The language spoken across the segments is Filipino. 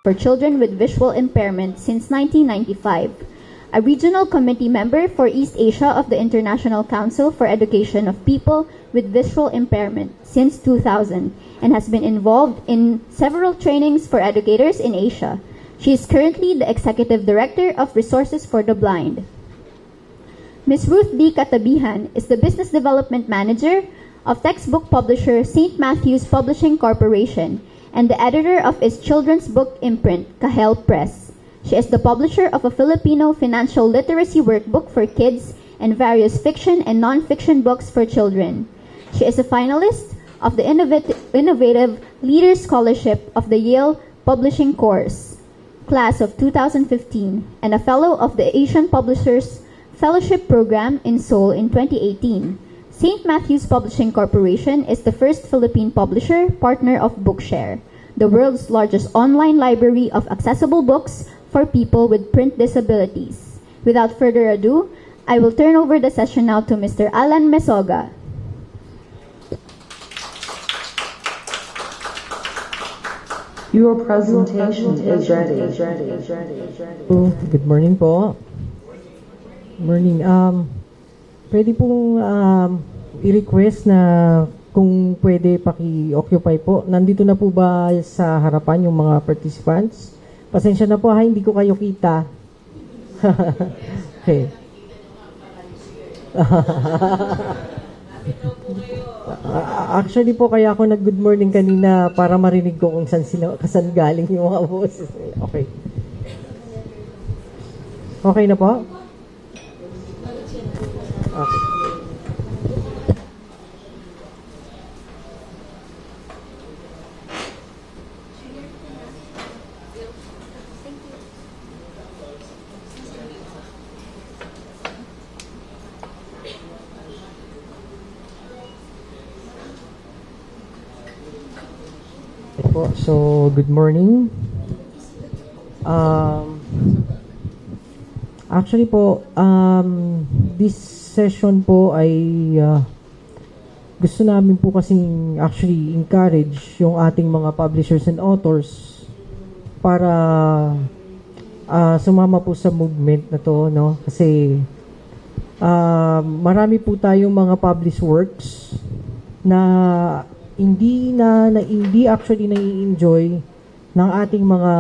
for children with visual impairment since 1995, a regional committee member for East Asia of the International Council for Education of People with Visual Impairment since 2000, and has been involved in several trainings for educators in Asia. She is currently the Executive Director of Resources for the Blind. Ms. Ruth D. Catabijan is the Business Development Manager of textbook publisher St. Matthew's Publishing Corporation and the editor of its children's book imprint, Kahel Press. She is the publisher of a Filipino financial literacy workbook for kids and various fiction and non-fiction books for children. She is a finalist of the Innovative Leader Scholarship of the Yale Publishing Course, class of 2015, and a fellow of the Asian Publishers Fellowship Program in Seoul in 2018. St. Matthew's Publishing Corporation is the first Philippine publisher partner of Bookshare, the world's largest online library of accessible books for people with print disabilities. Without further ado, I will turn over the session now to Mr. Allan Mesogna. Your presentation is ready. Good morning po. Morning. Pwede pong i-request na kung pwede paki-occupy po. Nandito na po ba sa harapan yung mga participants? Pasensya na po ha, hindi ko kayo kita. Okay. Actually po, kaya ako nag-good morning kanina para marinig ko kung saan galing yung mga boses. Okay. Okay na po? Okay. So, good morning. Actually po, this session po ay gusto namin po kasing actually encourage yung ating mga publishers and authors para sumama po sa movement na to, no? Kasi marami po tayong mga published works na hindi actually nai-enjoy ng ating mga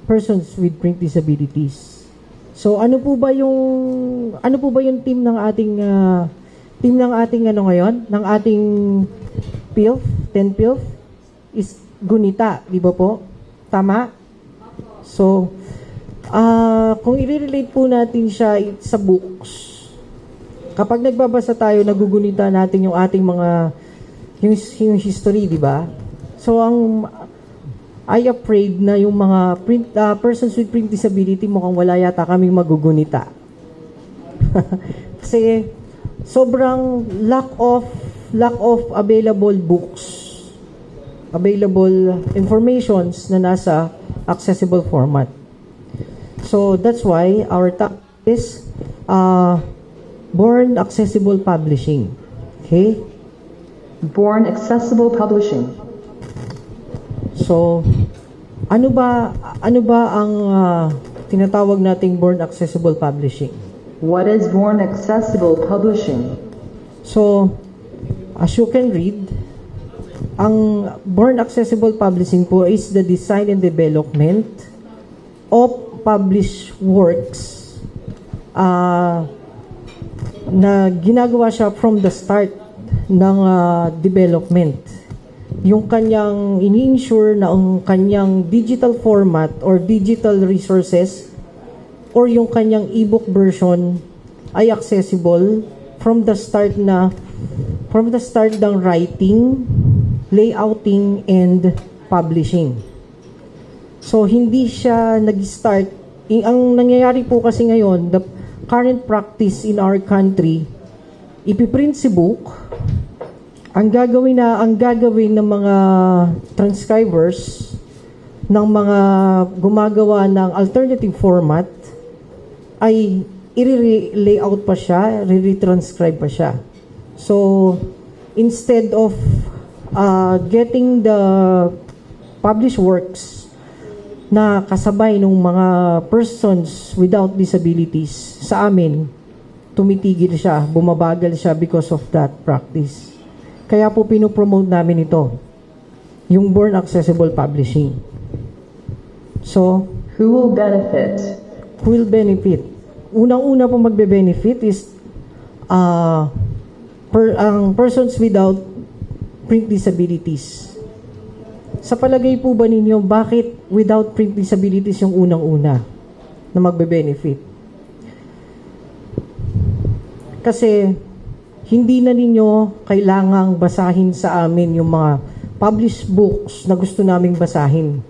persons with print disabilities. So ano po ba yung team ng ating ano ngayon, ng ating PILF, 10 PILF is gunita, di ba po? Tama? So kung i-relate po natin siya sa books, kapag nagbabasa tayo, nagugunita natin yung ating mga yung history, di ba? So, I afraid na yung mga persons with print disability mukhang wala yata kaming magugunita. Kasi, sobrang lack of available books, available informations na nasa accessible format. So, that's why our topic is Born Accessible Publishing. Okay? Born Accessible Publishing. So, ano ba ang tinatawag nating Born Accessible Publishing? What is Born Accessible Publishing? So, as you can read, ang Born Accessible Publishing po is the design and development of published works na ginagawa siya from the start ng development. Yung kanyang ini-ensure na ang kanyang digital format or digital resources or yung kanyang ebook version ay accessible from the start ng writing, layouting, and publishing. So hindi siya nag-start. Ang nangyayari po kasi ngayon, the current practice in our country, ipiprint si book, ang gagawin ng mga transcribers, ng mga gumagawa ng alternative format, ay i-layout pa siya, i-retranscribe pa siya. So, instead of getting the published works na kasabay ng mga persons without disabilities sa amin, tumitigil siya, bumabagal siya because of that practice. Kaya po pinopromote namin ito, yung Born Accessible Publishing. So, Who will benefit? who will benefit? Unang-una po magbe-benefit is ang persons without print disabilities. Sa palagay po ba ninyo, bakit without print disabilities yung unang-una na magbe-benefit? Kasi hindi na ninyo kailangang basahin sa amin yung mga published books na gusto naming basahin.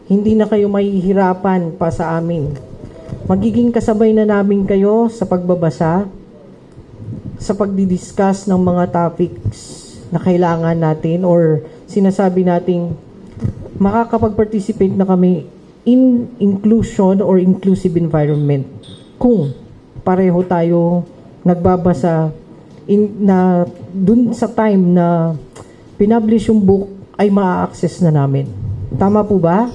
Hindi na kayo mahihirapan pa sa amin. Magiging kasabay na namin kayo sa pagbabasa, sa pagdidiscuss ng mga topics na kailangan natin or sinasabi nating makakapag-participate na kami in inclusion or inclusive environment kung pareho tayo nagbabasa na dun sa time na pinublish yung book ay ma-access na namin. Tama po ba?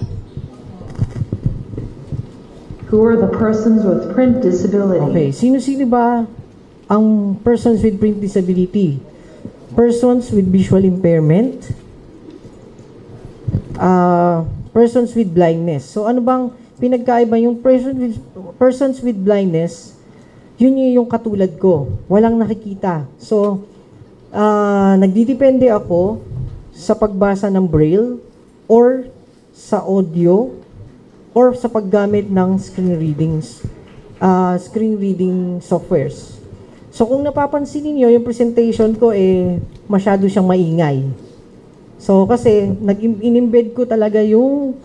Who are the persons with print disability? Okay. Sino-sino ba ang persons with print disability? Persons with visual impairment, persons with blindness. So ano bang pinagkaiba yung persons with blindness? Yun yung katulad ko. Walang nakikita. So, nagdidepende ako sa pagbasa ng Braille or sa audio or sa paggamit ng screen reading softwares. So, kung napapansin niyo yung presentation ko, masyado siyang maingay. So, kasi, in-embed ko talaga yung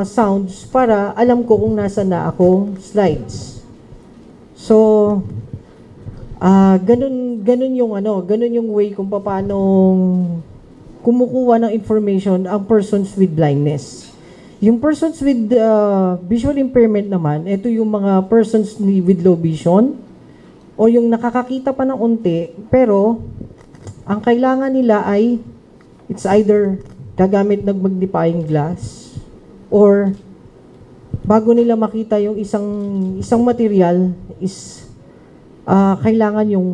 sounds para alam ko kung nasa na akong slides. So, ganun yung way kung paano kumukuha ng information ang persons with blindness. Yung persons with visual impairment naman, ito yung mga persons with low vision o yung nakakakita pa ng unti, pero ang kailangan nila ay it's either gagamit ng magnifying glass or bago nila makita yung isang material is kailangan yung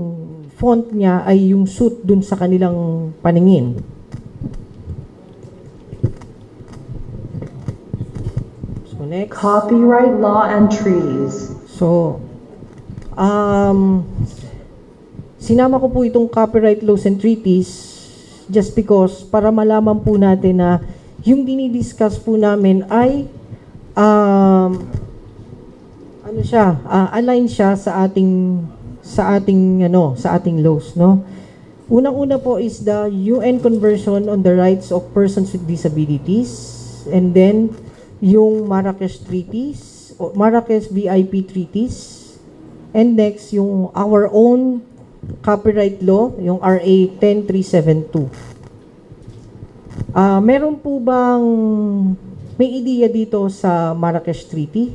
font niya ay yung suit dun sa kanilang paningin. So next. Copyright law and treaties. So, sinama ko po itong copyright laws and treaties just because para malaman po natin na yung dinidiscuss po namin ay align siya sa ating laws, no? Unang-una po is the UN Convention on the Rights of Persons with Disabilities, and then yung Marrakesh Treaties, Marrakesh VIP Treaties, and next yung our own copyright law, yung RA 10372. Meron po bang may ideya dito sa Marrakesh Treaty?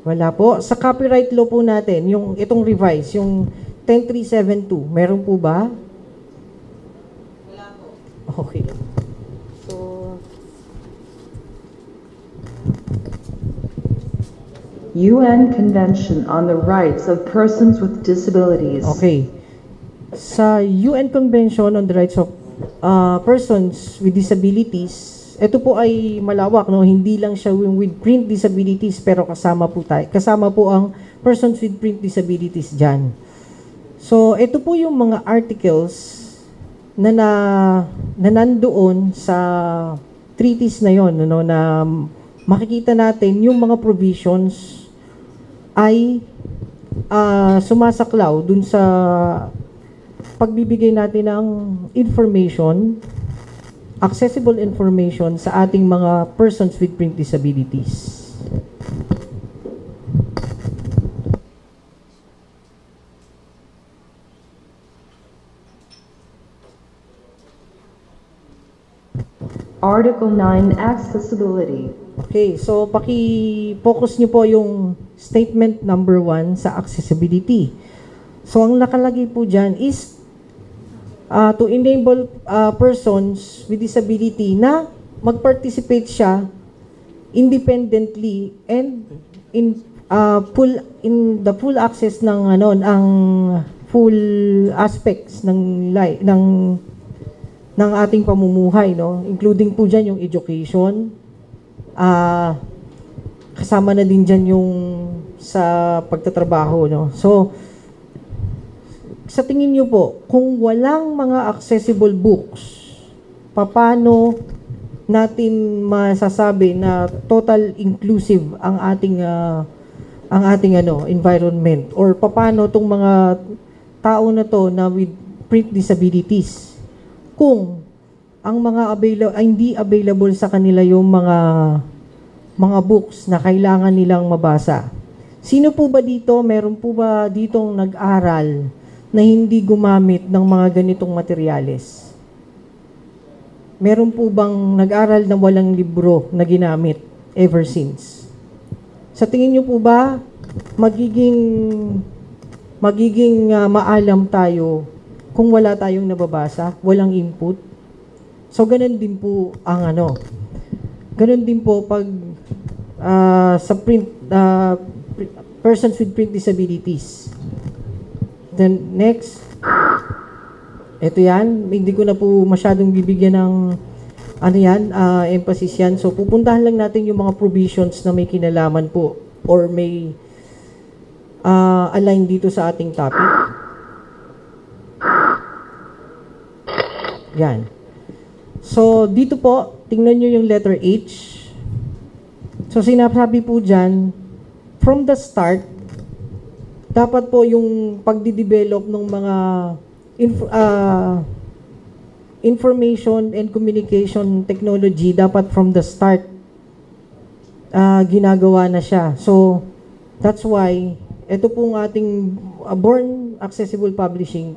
Wala po. Sa copyright law po natin, yung itong revise, yung 10372, meron po ba? Wala po. Okay. So, UN Convention on the Rights of Persons with Disabilities. Okay. Sa UN Convention on the Rights of Persons with Disabilities, ito po ay malawak, no? Hindi lang siya with print disabilities, pero kasama po ang persons with print disabilities dyan. So, ito po yung mga articles na nandoon sa treaties na yon, no? Na makikita natin yung mga provisions ay sumasaklaw dun sa pagbibigay natin ng information, accessible information sa ating mga persons with print disabilities. Article 9, Accessibility. Okay, so paki-focus niyo po yung statement number 1 sa accessibility. So ang nakalagay po dyan is to enable persons with disability na mag-participate siya independently and in the full access ng ang full aspects ng ating pamumuhay, no, including po diyan yung education, kasama na din diyan yung sa pagtatrabaho, no. So sa tingin niyo po, kung walang mga accessible books, paano natin masasabi na total inclusive ang ating environment, or paano tong mga tao na to na with print disabilities kung ang mga hindi available sa kanila yung mga books na kailangan nilang mabasa. Sino po ba dito, meron po ba ditong nag-aral na hindi gumamit ng mga ganitong materyales? Meron po bang nag-aral na walang libro na ginamit ever since? Sa tingin niyo po ba magiging maalam tayo kung wala tayong nababasa, walang input? So ganun din po ganun din po pag sa persons with print disabilities. Then next, ito yan, hindi ko na po masyadong bibigyan ng emphasis yan. So pupuntahan lang natin yung mga provisions na may kinalaman po or may align dito sa ating topic. Yan. So dito po, tingnan nyo yung letter H. So sinasabi po dyan, from the start, dapat po yung pagdidevelop ng mga information and communication technology, dapat from the start ginagawa na siya. So that's why ito pong ating Born Accessible Publishing,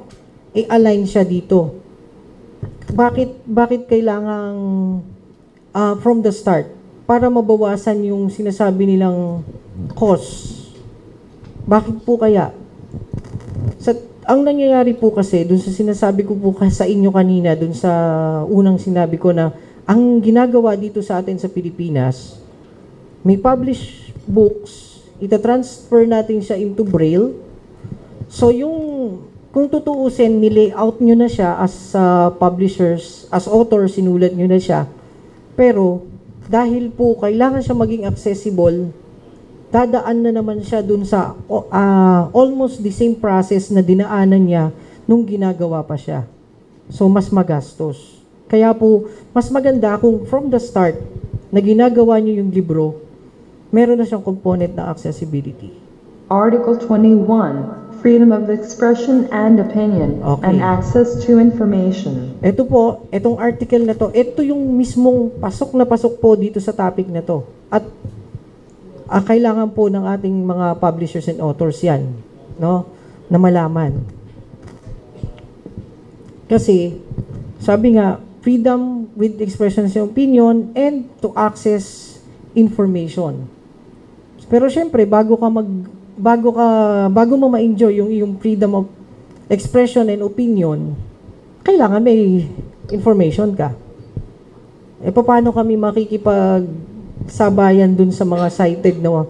i-align siya dito. Bakit kailangang from the start? Para mabawasan yung sinasabi nilang cost. Bakit po kaya? Ang nangyayari po kasi, dun sa sinasabi ko po sa inyo kanina, dun sa unang sinabi ko na, ang ginagawa dito sa atin sa Pilipinas, may published books, itatransfer natin siya into Braille. So kung tutuusin, nilayout nyo na siya as publishers, as author, sinulat nyo na siya. Pero, dahil po kailangan siya maging accessible, dadaan na naman siya dun sa almost the same process na dinaanan niya nung ginagawa pa siya. So, mas magastos. Kaya po, mas maganda kung from the start na ginagawa niyo yung libro, meron na siyang component na accessibility. Article 21, Freedom of Expression and Opinion, and Access to Information. Ito po, itong article na to, ito yung mismong pasok na pasok po dito sa topic na to. At kailangan po ng ating mga publishers and authors yan, no, na malaman. Kasi, sabi nga, freedom with expression and opinion and to access information. Pero syempre, bago mo ma-enjoy yung iyong freedom of expression and opinion, kailangan may information ka. Paano kami makikipagsabayan dun sa mga cited na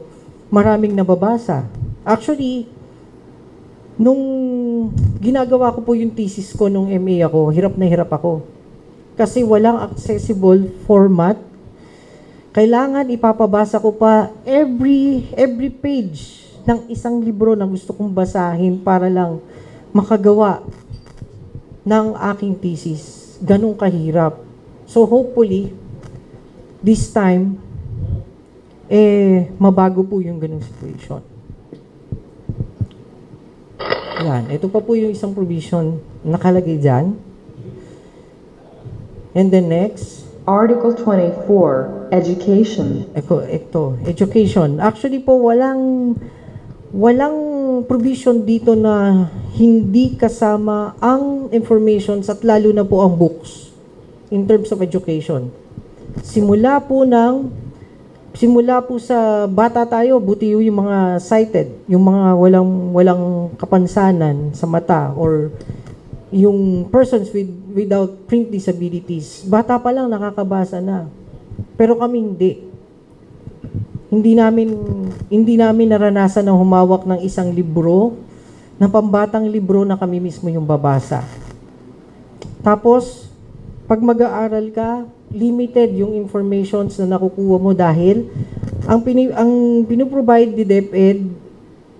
maraming nababasa? Actually, nung ginagawa ko po yung thesis ko nung MA ako, hirap na hirap ako. Kasi walang accessible format. Kailangan ipapabasa ko pa every page ng isang libro na gusto kong basahin para lang makagawa ng aking thesis. Ganun kahirap. So hopefully, this time, mabago po yung ganung situation. Yan. Ito pa po yung isang provision nakalagay dyan. And then next, Article 24, Education. Ito, education. Actually po, walang provision dito na hindi kasama ang informations at lalo na po ang books in terms of education. Simula po sa bata tayo, buti yung mga sighted, yung mga walang kapansanan sa mata, or yung persons without print disabilities. Bata pa lang nakakabasa na. Pero kami hindi. Hindi namin naranasan na humawak ng isang libro, ng pambatang libro na kami mismo yung babasa. Tapos, pag mag-aaral ka, limited yung informations na nakukuha mo dahil ang pinuprovide ni DepEd,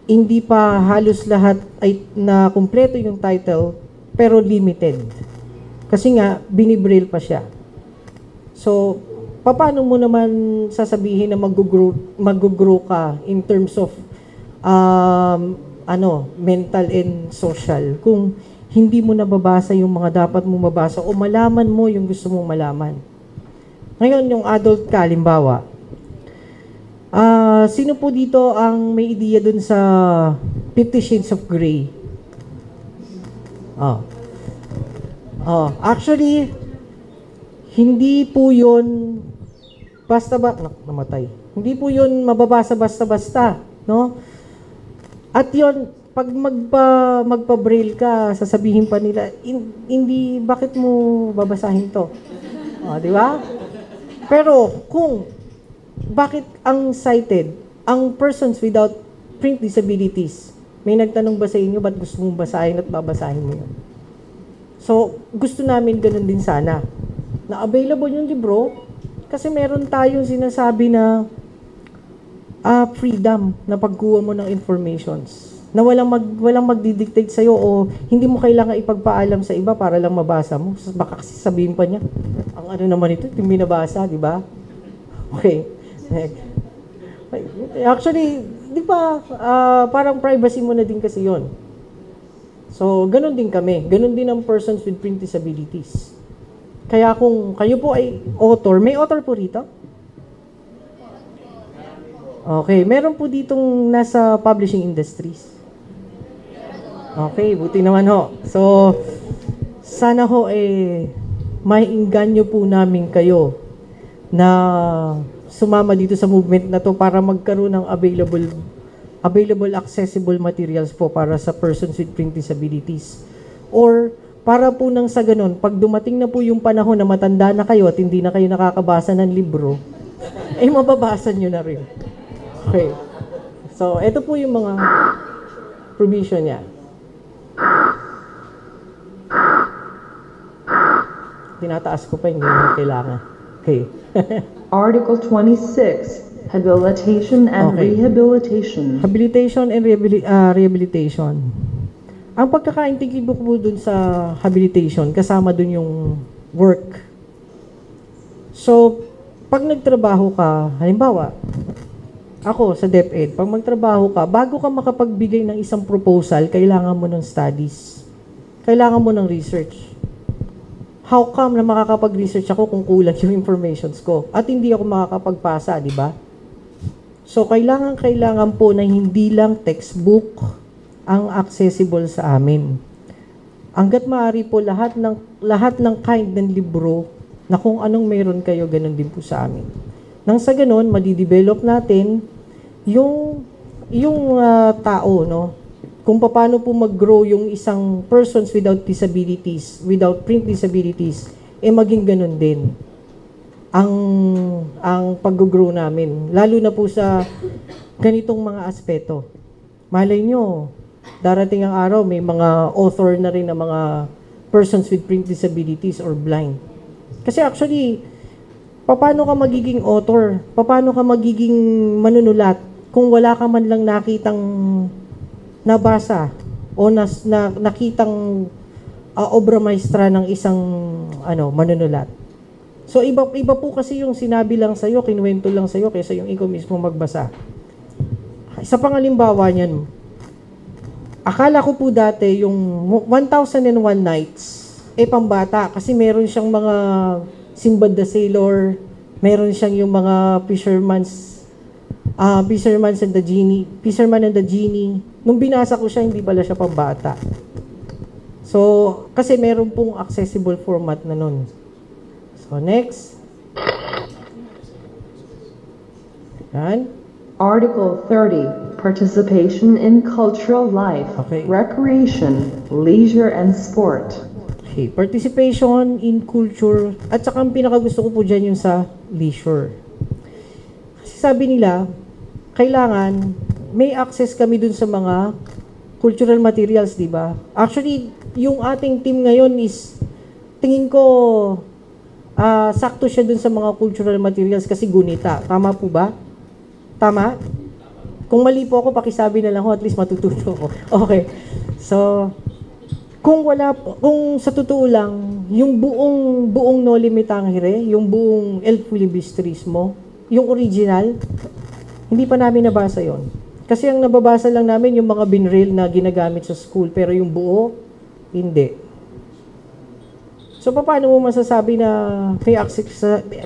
hindi pa halos lahat ay na kumpleto yung title, pero limited. Kasi nga, binibraille pa siya. So, paano mo naman sasabihin na mag-grow ka in terms of mental and social kung hindi mo nababasa yung mga dapat mo mabasa o malaman mo yung gusto mong malaman. Ngayon, yung adult ka, halimbawa, sino po dito ang may ideya dun sa 50 Shades of Grey? Actually, hindi po yun namatay. Hindi po yun mababasa basta-basta, no? At yun, pag magpa-braille ka, sasabihin pa nila, hindi, bakit mo babasahin to? Di ba? Pero bakit ang sighted, ang persons without print disabilities, may nagtanong ba sa inyo, ba't gusto mong basahin at babasahin mo yun? So, gusto namin ganun din sana. Na available yung libro, kasi meron tayong sinasabi na freedom na pagkuha mo ng informations. Na walang magdidictate sa'yo o hindi mo kailangan ipagpaalam sa iba para lang mabasa mo. Baka kasi sabihin pa niya, ang ano naman ito, yung binabasa, di ba? Okay. Actually, di ba, parang privacy mo na din kasi yon. So, ganun din kami. Ganun din ang persons with print disabilities. Kaya kung kayo po ay author, may author po rito? Okay, meron po ditong nasa publishing industries. Okay, buti naman ho. So, sana ho maiinganyo po namin kayo na sumama dito sa movement na to para magkaroon ng available accessible materials po para sa persons with print disabilities. Or para po nang sa ganun, pag dumating na po yung panahon na matanda na kayo at hindi na kayo nakakabasa ng libro, mababasa nyo na rin. Okay. So, ito po yung mga provision niya. Tinataas ko pa, hindi naman kailangan. Okay. Article 26, Habilitation and Rehabilitation. Habilitation and rehabilitation. Ang pagkakaintindi ko po dun sa habilitation, kasama dun yung work. So, pag nagtrabaho ka, halimbawa, ako sa DepEd, pag magtrabaho ka, bago ka makapagbigay ng isang proposal, kailangan mo ng studies. Kailangan mo ng research. How come na makakapag-research ako kung kulang yung informations ko? At hindi ako makakapagpasa, di ba? So, kailangan po na hindi lang textbook ang accessible sa amin. Hanggat maaari po lahat ng kind ng libro na kung anong meron kayo, ganun din po sa amin. Nang sa ganun, madidevelop natin yung tao, no? Kung paano po mag-grow yung isang persons without disabilities, without print disabilities, maging ganun din ang pag-grow namin. Lalo na po sa ganitong mga aspeto. Malay nyo, darating ang araw, may mga author na rin na mga persons with print disabilities or blind. Kasi actually, paano ka magiging author? Paano ka magiging manunulat kung wala ka man lang nakitang nabasa o nakitang obra maestra ng isang manunulat. So iba po kasi yung sinabi lang sa'yo, kinuwento lang sa'yo kaysa yung ikaw mismo magbasa. Isa pang halimbawa niyan, akala ko po dati yung 1001 Nights pambata kasi meron siyang mga Sinbad the Sailor, meron siyang yung mga Fisherman and the Genie. Nung binasa ko siya, hindi pala siya pambata. So, kasi meron pong accessible format na nun. So, next. Yan. Article 30, Participation in Cultural Life, Recreation, Leisure, and Sport. Okay, participation in culture. At saka ang pinakagusto ko po dyan yung sa leisure. Kasi sabi nila, kailangan may access kami dun sa mga cultural materials, di ba? Actually, yung ating team ngayon is, tingin ko, sakto siya dun sa mga cultural materials kasi gunita. Tama po ba? Tama? Kung mali po ako, pakisabi na lang ho, at least matututo ko. Okay. So, kung sa totoo lang, yung buong No Limit Tangere, yung buong El Filibustris mo, yung original, hindi pa namin nabasa yon. Kasi ang nababasa lang namin yung mga binrail na ginagamit sa school, pero yung buo, hindi. So, paano mo masasabi na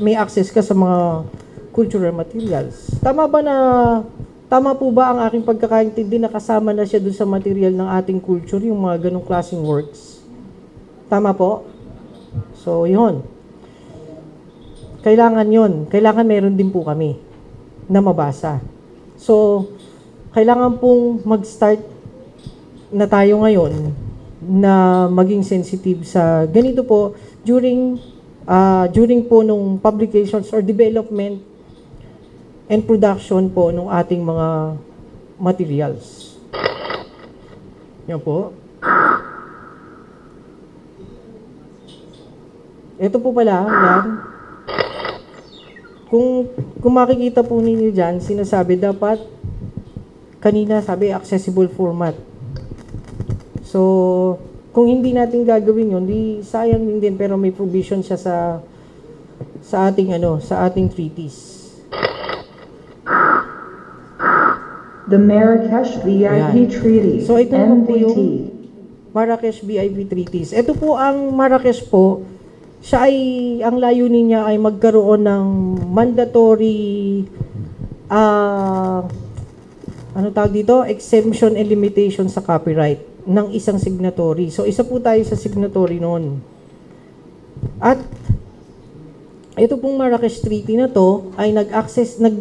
may access ka sa mga cultural materials? Tama po ba ang aking pagkakaintindi na kasama na siya dun sa material ng ating culture, yung mga ganong klaseng works? Tama po? So, yun. Kailangan yun. Kailangan meron din po kami na mabasa. So, kailangan pong mag-start na tayo ngayon na maging sensitive sa ganito po during po nung publications or development and production po ng ating mga materials. Yan po. Ito po pala, yan. Kung makikita po ninyo dyan, sinasabi dapat, kanina sabi, accessible format. So, kung hindi natin gagawin yun, di sayang din, pero may provision siya sa ating treatise. The Marrakesh VIP Treaty, So, ito po NBT. yung Marrakesh VIP Treaties. Ito po ang Marrakesh po, siya ay, ang layunin niya ay magkaroon ng mandatory exemption and limitation sa copyright ng isang signatory. So, isa po tayo sa signatory noon. At, ito pong Marrakesh Treaty na to ay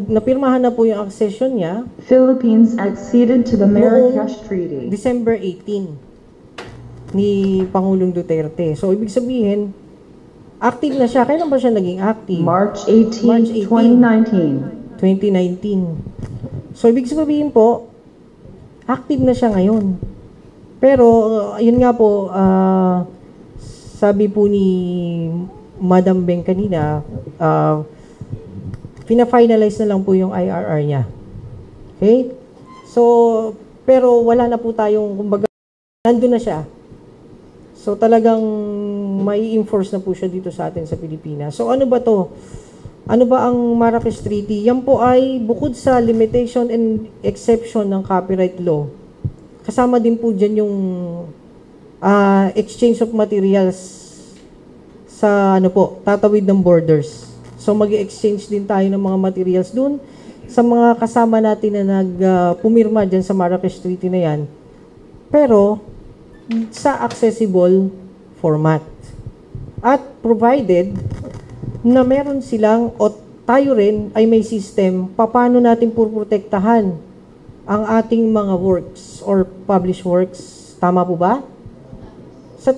napirmahan na po yung accession niya. Philippines acceded to the Marrakesh Treaty. December 18 ni Pangulong Duterte. So, ibig sabihin, active na siya. Kailan ba siya naging active? March 18, 2019. 2019. So, ibig sabihin po, active na siya ngayon. Pero, yun nga po, sabi po ni Madam Beng kanina, pina-finalize na lang po yung IRR niya. Okay? So, pero wala na po tayong, kumbaga, nandun na siya. So, talagang may enforce na po siya dito sa atin sa Pilipinas. So, ano ba to? Ano ba ang Marrakesh Treaty? Yan po ay bukod sa limitation and exception ng copyright law. Kasama din po dyan yung exchange of materials sa tatawid ng borders. So mag-exchange din tayo ng mga materials dun sa mga kasama natin na pumirma dyan sa Marrakesh Treaty na yan. Pero sa accessible format. At provided na meron silang o tayo rin ay may system paano natin puprotektahan ang ating mga works or published works. Tama po ba? Sa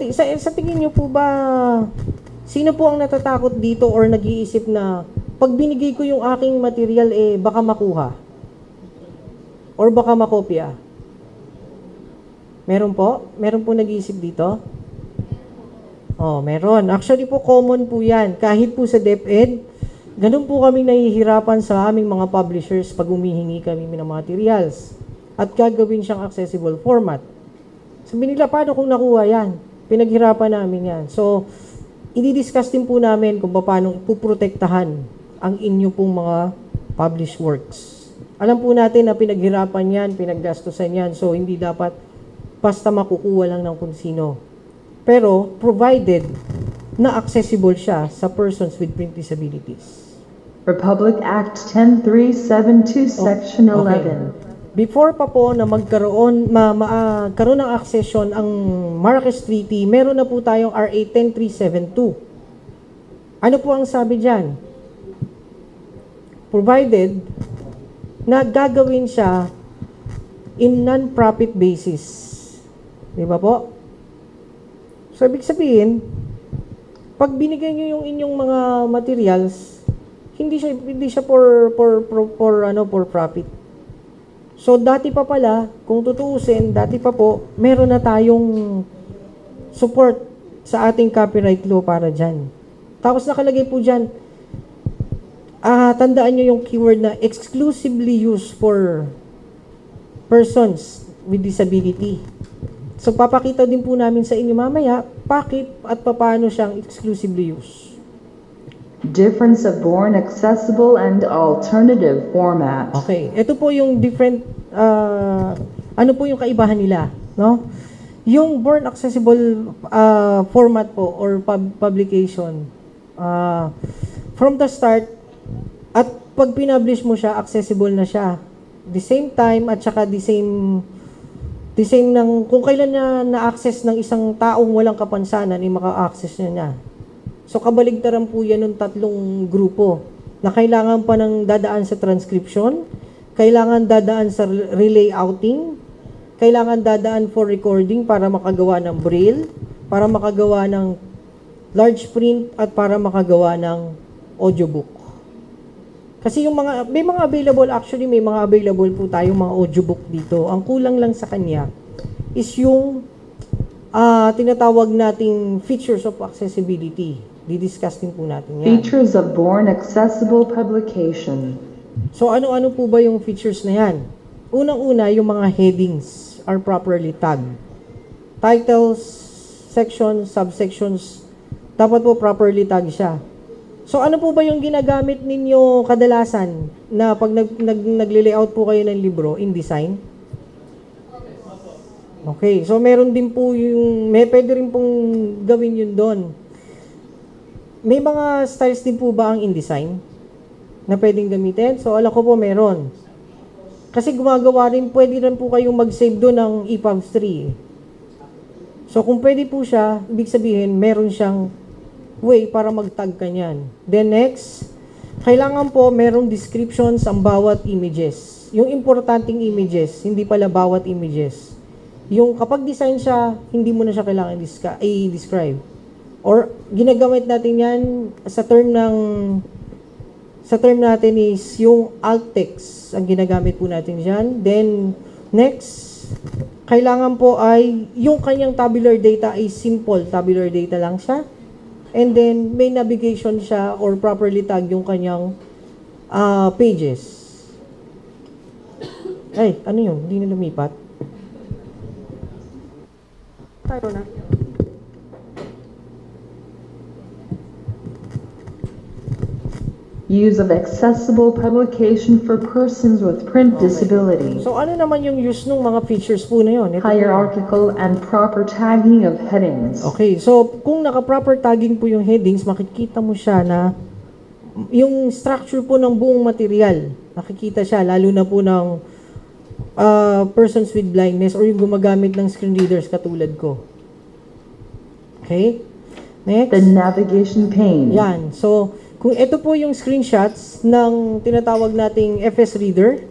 tingin nyo po ba, sino po ang natatakot dito or nag-iisip na pag binigay ko yung aking material, baka makuha? Or baka makopya? Meron po? Meron po nag-iisip dito? Oh, meron. Actually po, common po yan. Kahit po sa DepEd, ganun po kami nahihirapan sa aming mga publishers pag humihingi kami ng materials. At gagawin siyang accessible format. Sabi nila, paano kung nakuha yan? Pinaghirapan namin yan. So, i-discuss din po namin kung paano puprotektahan ang inyo pong mga published works. Alam po natin na pinaghirapan yan, pinaggastusan yan, so hindi dapat basta makukuha lang ng kung sino. Pero, provided na accessible siya sa persons with print disabilities. Republic Act 10372, Section 11. Before pa po na magkaroon ng accession ang Marrakesh Treaty, meron na po tayong RA 10372. Ano po ang sabi dyan? Provided na gagawin siya in non-profit basis. Di ba po? So, ibig sabihin, pag binigay nyo yung inyong mga materials, hindi siya for profit. So dati pa pala, kung tutuusin, dati pa po, meron na tayong support sa ating copyright law para dyan. Tapos nakalagay po dyan, tandaan nyo yung keyword na exclusively used for persons with disability. So papakita din po namin sa inyo mamaya, bakit at paano siyang exclusively used. Difference of born accessible and alternative format. Okay, ito po yung different, ano po yung kaibahan nila, no? Yung born accessible format po or publication, from the start, at pag pinublish mo siya, accessible na siya. The same time, at saka the same ng, kung kailan na-access ng isang taong walang kapansanan, maka-access niya. So, kabaligtaran po yan ng tatlong grupo na kailangan pa ng dadaan sa transcription, kailangan dadaan sa relayouting, kailangan dadaan for recording para makagawa ng Braille, para makagawa ng large print, at para makagawa ng audiobook. Kasi yung may mga available po tayong mga audiobook dito. Ang kulang lang sa kanya is yung tinatawag nating features of accessibility. Didiscuss din po natin yan. Features of born accessible publication. So ano-ano po ba yung features na yan? Unang-una, yung mga headings are properly tagged. Titles, sections, subsections, dapat po properly tagged siya. So ano po ba yung ginagamit ninyo kadalasan na pag nagle-layout po kayo ng libro, InDesign? Okay, so meron din po pwede rin pong gawin yun doon. May mga styles din po ba ang InDesign na pwedeng gamitin? So, alam ko po meron. Kasi pwede rin po kayong mag-save doon ng EPUB 3. So, kung pwede po siya, ibig sabihin, meron siyang way para mag-tag ka niyan. Then next, kailangan po merong descriptions ang bawat images. Yung importanteng images, hindi pala bawat images. Yung kapag design siya, hindi mo na siya kailangan i-describe. Or ginagamit natin yan sa term natin is yung alt text ang ginagamit po natin diyan. Then next, kailangan po ay yung kanyang tabular data ay simple tabular data lang siya. And then may navigation siya or properly tag yung kanyang pages. Ay, ano yun? Hindi na lumipat. Tayo na. Use of accessible publication for persons with print disability. So ano naman yung use ng mga features po na yun? Hierarchical and proper tagging of headings. Okay, so kung naka-proper tagging po yung headings, makikita mo siya na yung structure po ng buong material, nakikita siya, lalo na po ng persons with blindness or yung gumagamit ng screen readers katulad ko. Okay? Next. The navigation pane. Yan. So, kung ito po yung screenshots ng tinatawag nating FS Reader,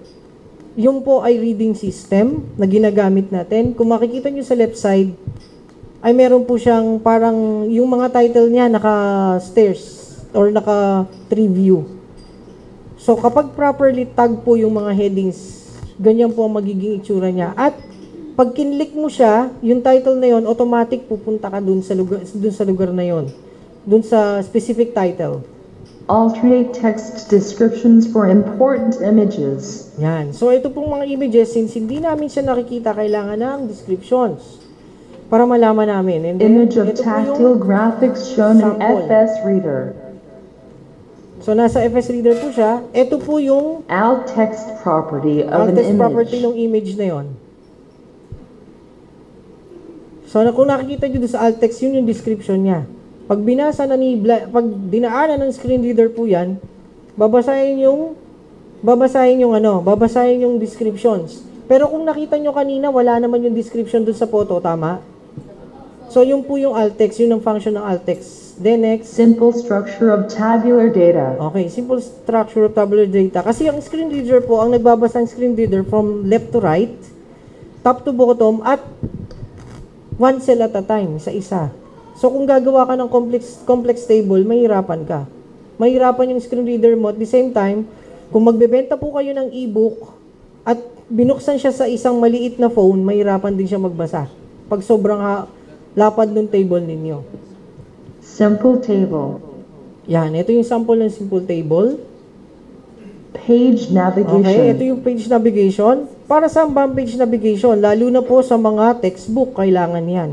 yung po ay reading system na ginagamit natin. Kung makikita nyo sa left side, ay meron po siyang parang yung mga title niya naka-stairs or naka-tree view. So, kapag properly tag po yung mga headings, ganyan po ang magiging itsura niya. At pag kinlik mo siya, yung title na yon, automatic pupunta ka dun sa lugar na yon, dun sa specific title. Alternate text descriptions for important images. Yan. So, ito pong mga images, since hindi namin siya nakikita, kailangan ng descriptions para malaman namin. And then, image of tactile graphics shown in FS Reader. So, nasa FS Reader po siya. Ito po yung alt text property of alt an text image. property ng image na yon. So, kung nakikita nyo doon sa alt text, yun yung description niya. Pag binasa na pag dinaanan ng screen reader po yan, babasahin yung descriptions. Pero kung nakita nyo kanina, wala naman yung description dun sa photo, tama? So, yun po yung alt text, yun ang function ng alt text. Then next. Simple structure of tabular data. Okay, simple structure of tabular data. Kasi ang screen reader po, ang nagbabasa ng screen reader from left to right, top to bottom, at one cell at a time, sa isa. So, kung gagawa ka ng complex table, mahirapan ka. mahirapan yung screen reader mo. At the same time, kung magbebenta po kayo ng e-book at binuksan siya sa isang maliit na phone, mahirapan din siya magbasa pag sobrang lapad ng table ninyo. Simple table. Yan, ito yung sample ng simple table. Page navigation. Okay, ito yung page navigation. Para sa page navigation, lalo na po sa mga textbook, kailangan yan.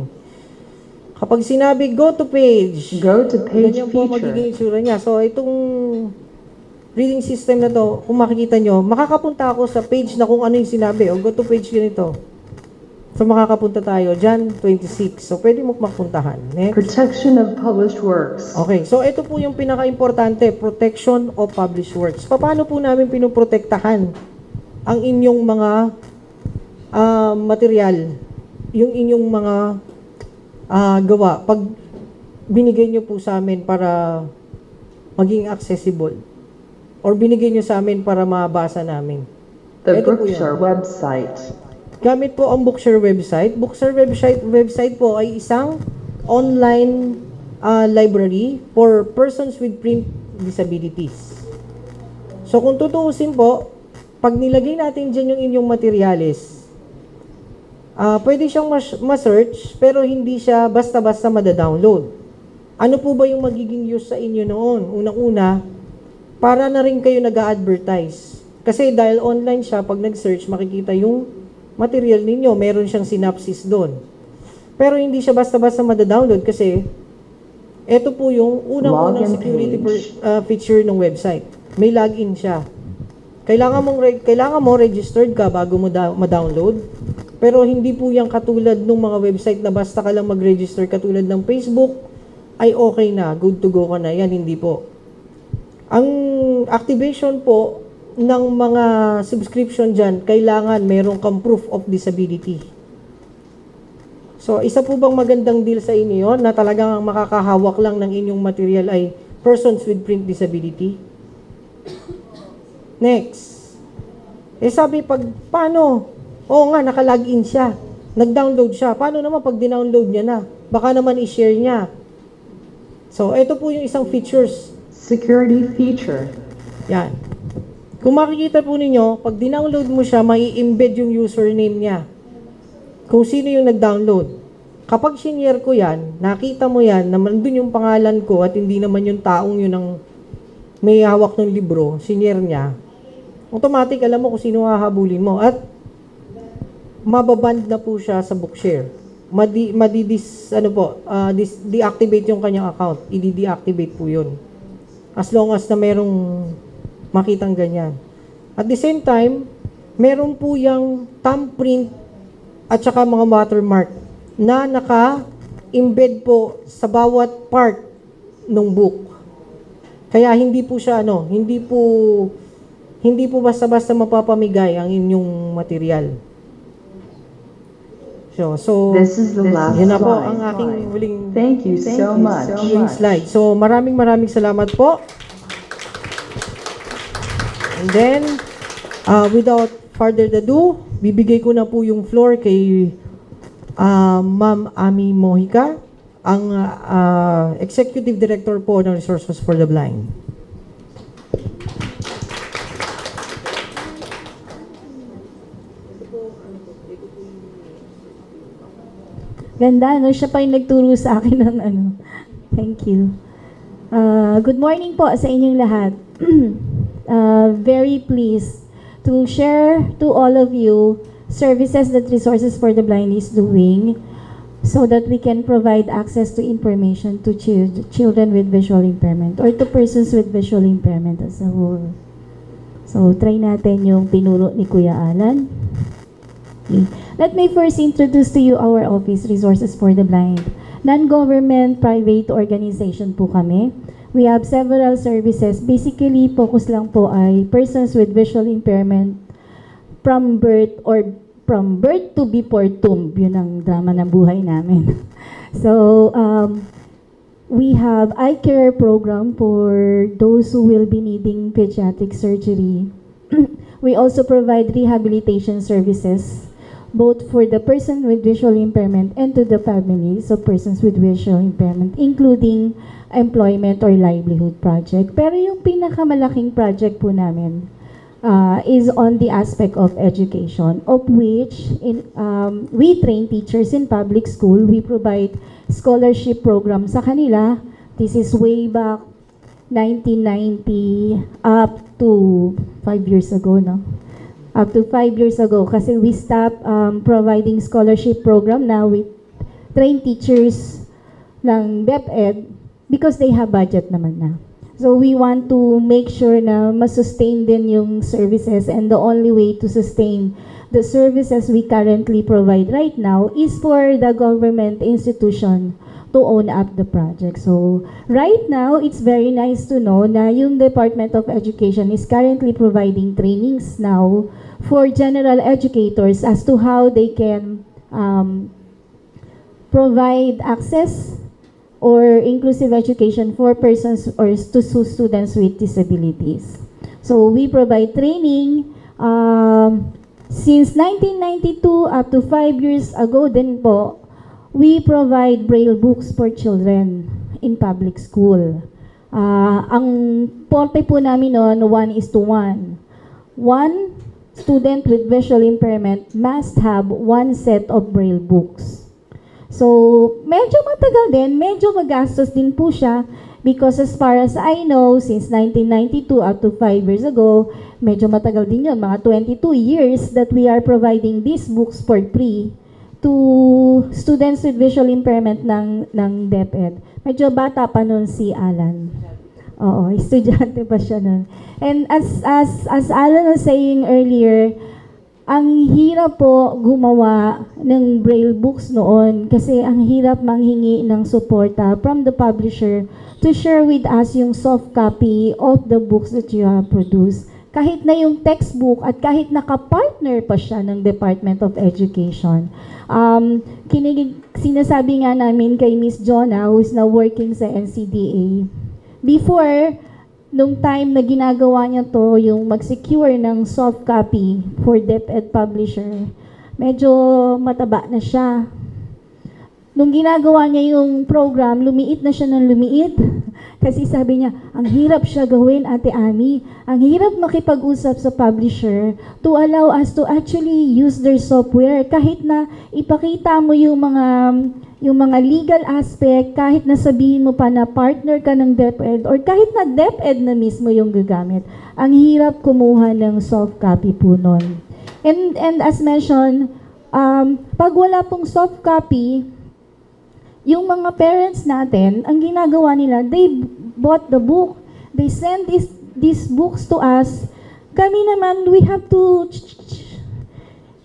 Kapag sinabi, go to page. Go to page ganyan po magiging itsura niya. So, itong reading system na to, kung makikita nyo, makakapunta ako sa page na kung ano yung sinabi. O, go to page ganito. So, makakapunta tayo dyan, 26. So, pwede mo mapuntahan. Next. Protection of published works. Okay, so ito po yung pinaka-importante, protection of published works. Paano po namin pinoprotektahan ang inyong mga material, yung inyong mga gawa, pag binigay nyo po sa amin para maging accessible, or binigay nyo sa amin para mabasa namin. The Bookshare website. Gamit po ang Bookshare website. Bookshare website po ay isang online library for persons with print disabilities. So kung tutuusin po, pag nilagay natin dyan yung inyong materyales, pwede siyang ma-search, pero hindi siya basta-basta mada-download. Ano po ba yung magiging use sa inyo noon? Unang-una, para na rin kayo nag-a-advertise. Kasi dahil online siya, pag nag-search, makikita yung material ninyo, meron siyang synopsis doon. Pero hindi siya basta-basta mada-download kasi ito po yung unang-unang security feature ng website. May login siya. Kailangan mo registered ka bago mo ma-download. Pero hindi po yan katulad ng mga website na basta ka lang mag-register katulad ng Facebook, ay okay na, good to go ka na. Yan, hindi po. Ang activation po ng mga subscription dyan, kailangan meron kang proof of disability. So, isa po bang magandang deal sa inyo yun, na talagang makakahawak lang ng inyong material ay persons with print disability? Next. Sabi, paano? Oo nga, nakalagin siya. Nag-download siya. Paano naman pag dinownload niya na? Baka naman i-share niya. So, ito po yung isang features. Security feature. Yan. Kung makikita po ninyo, pag dinownload mo siya, may embed yung username niya. Kung sino yung nag-download. Kapag sinare ko yan, nakita mo yan, na nandun yung pangalan ko at hindi naman yung taong yun ang may hawak ng libro, sinare niya, automatic alam mo kung sino hahabulin mo. At mababand na po siya sa Bookshare. Deactivate yung kanyang account. I-deactivate po yun. As long as na merong makitang ganyan. At the same time, meron po yung thumbprint at saka mga watermark na naka-embed po sa bawat part ng book. Kaya hindi po siya hindi po basta-basta mapapamigay ang inyong material. So this is the last yun na po slide. ang aking huling Thank you so much. slide. So maraming salamat po. And then, without further ado, bibigay ko na po yung floor kay Ma'am Ami Mojica, ang Executive Director po ng Resources for the Blind. Ganda, no? Siya pa yung nagturo sa akin ng Thank you. Good morning po sa inyong lahat. Very pleased to share to all of you services that Resources for the Blind is doing so that we can provide access to information to children with visual impairment or to persons with visual impairment as a whole. So, try natin yung tinuro ni Kuya Allan. Okay. Let me first introduce to you our office, Resources for the Blind. Non-government private organization po kami. We have several services. Basically, focus lang po ay persons with visual impairment from birth to before tomb. Yun ang drama ng buhay namin. So, we have eye care program for those who will be needing pediatric surgery. We also provide rehabilitation services both for the person with visual impairment and to the families of persons with visual impairment, including employment or livelihood project. Pero yung pinakamalaking project po namin is on the aspect of education, of which we train teachers in public school. We provide scholarship program sa kanila. This is way back 1990 up to 5 years ago, no? Up to 5 years ago, kasi we stopped providing scholarship program now with trained teachers ng DepEd because they have budget naman na. So we want to make sure na masustain din yung services, and the only way to sustain the services we currently provide right now is for the government institution to own up the project. So right now, it's very nice to know na yung Department of Education is currently providing trainings now for general educators as to how they can provide access or inclusive education for persons or to students with disabilities. So we provide training since 1992 up to 5 years ago din po. We provide Braille books for children in public school. Ang porte po namin noon 1:1. One student with visual impairment must have one set of Braille books. So, medyo matagal din, medyo magastos din po siya because as far as I know, since 1992 up to 5 years ago, medyo matagal din yun, mga 22 years that we are providing these books for free to students with visual impairment ng DepEd. Medyo bata pa nun si Allan. Oo, estudyante pa siya nun. And as Allan was saying earlier, ang hirap po gumawa ng Braille books noon kasi ang hirap manghingi ng suporta from the publisher to share with us yung soft copy of the books that you have produced. Kahit na yung textbook at kahit nakapartner pa siya ng Department of Education. Sinasabi nga namin kay Miss Jonah, who is now working sa NCDA, before, nung time na ginagawa niya to, yung mag-secure ng soft copy for DepEd publisher, medyo mataba na siya. Nung ginagawa niya yung program, lumiit na siya ng lumiit. Kasi sabi niya, ang hirap siya gawin, Ate Ami. Ang hirap makipag-usap sa publisher to allow us to actually use their software. Kahit na ipakita mo yung mga legal aspect, kahit na sabihin mo pa na partner ka ng DepEd, or kahit na DepEd na mismo yung gagamit, ang hirap kumuha ng soft copy po nun. And as mentioned, pag wala pong soft copy, yung mga parents natin, ang ginagawa nila, they bought the book. They send these books to us. Kami naman, we have to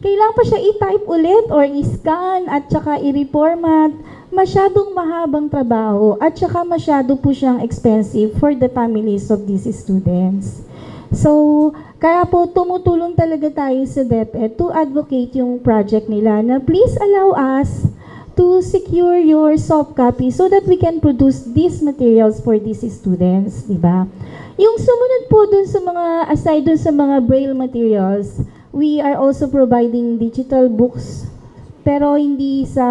kailangan pa siya i-type ulit or i-scan at saka i-reformat. Masyadong mahabang trabaho at saka masyado po siyang expensive for the families of these students. So, kaya po tumutulong talaga tayo sa DepEd to advocate yung project nila na please allow us to secure your soft copy so that we can produce these materials for these students, di ba? Yung sumunod po dun sa mga, aside dun sa mga Braille materials, we are also providing digital books. Pero hindi sa,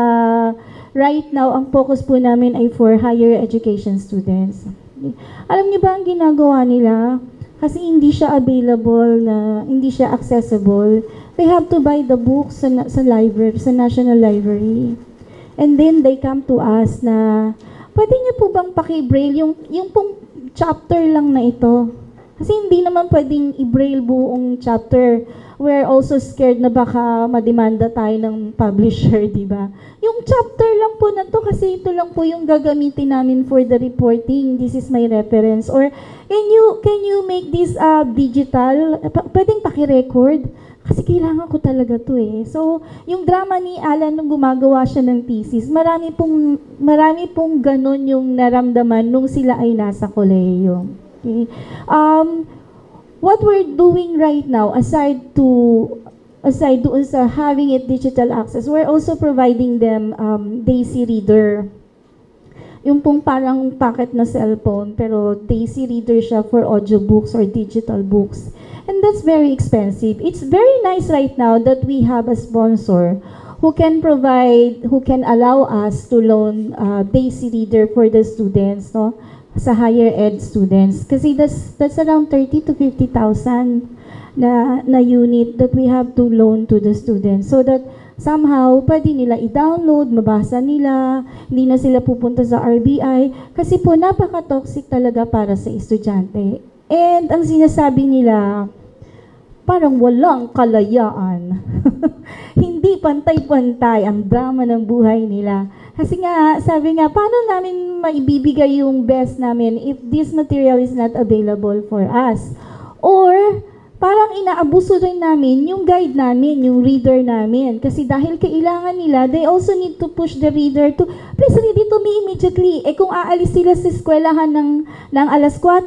right now, ang focus po namin ay for higher education students. Alam niyo ba ang ginagawa nila? Kasi hindi siya available, hindi siya accessible. They have to buy the books sa library, sa National Library. And then they come to us na, pwede niyo po bang paki-braille yung pong chapter lang na ito? Kasi hindi naman pwedeng i-braille buong chapter. We're also scared na baka mademanda tayo ng publisher, di ba? Yung chapter lang po na to kasi ito lang po yung gagamitin namin for the reporting. This is my reference. Or can you make this digital? Pwedeng paki-record? Kasi kailangan ko talaga to eh. So, yung drama ni Allan nung gumagawa siya ng thesis, marami pong ganun yung naramdaman nung sila ay nasa kolehiyo. Okay? What we're doing right now, aside doon sa having it digital access, we're also providing them Daisy Reader. Yung pong parang packet na cellphone, pero Daisy Reader siya for audiobooks or digital books. And that's very expensive. It's very nice right now that we have a sponsor who can allow us to loan daisy reader for the students, no? Sa higher ed students. Kasi that's around 30 to 50,000 na unit that we have to loan to the students so that somehow pwede nila i-download, mabasa nila, hindi na sila pupunta sa RBI kasi po napaka-toxic talaga para sa estudyante. And ang sinasabi nila, parang walang kalayaan. Hindi pantay-pantay ang drama ng buhay nila. Kasi nga, sabi nga, paano namin maibibigay yung best namin if this material is not available for us? Or, parang inaabuso rin namin yung guide namin, yung reader namin. Kasi dahil kailangan nila, they also need to push the reader to, please read it to me immediately. Eh kung aalis sila sa eskwelahan ng alas 4,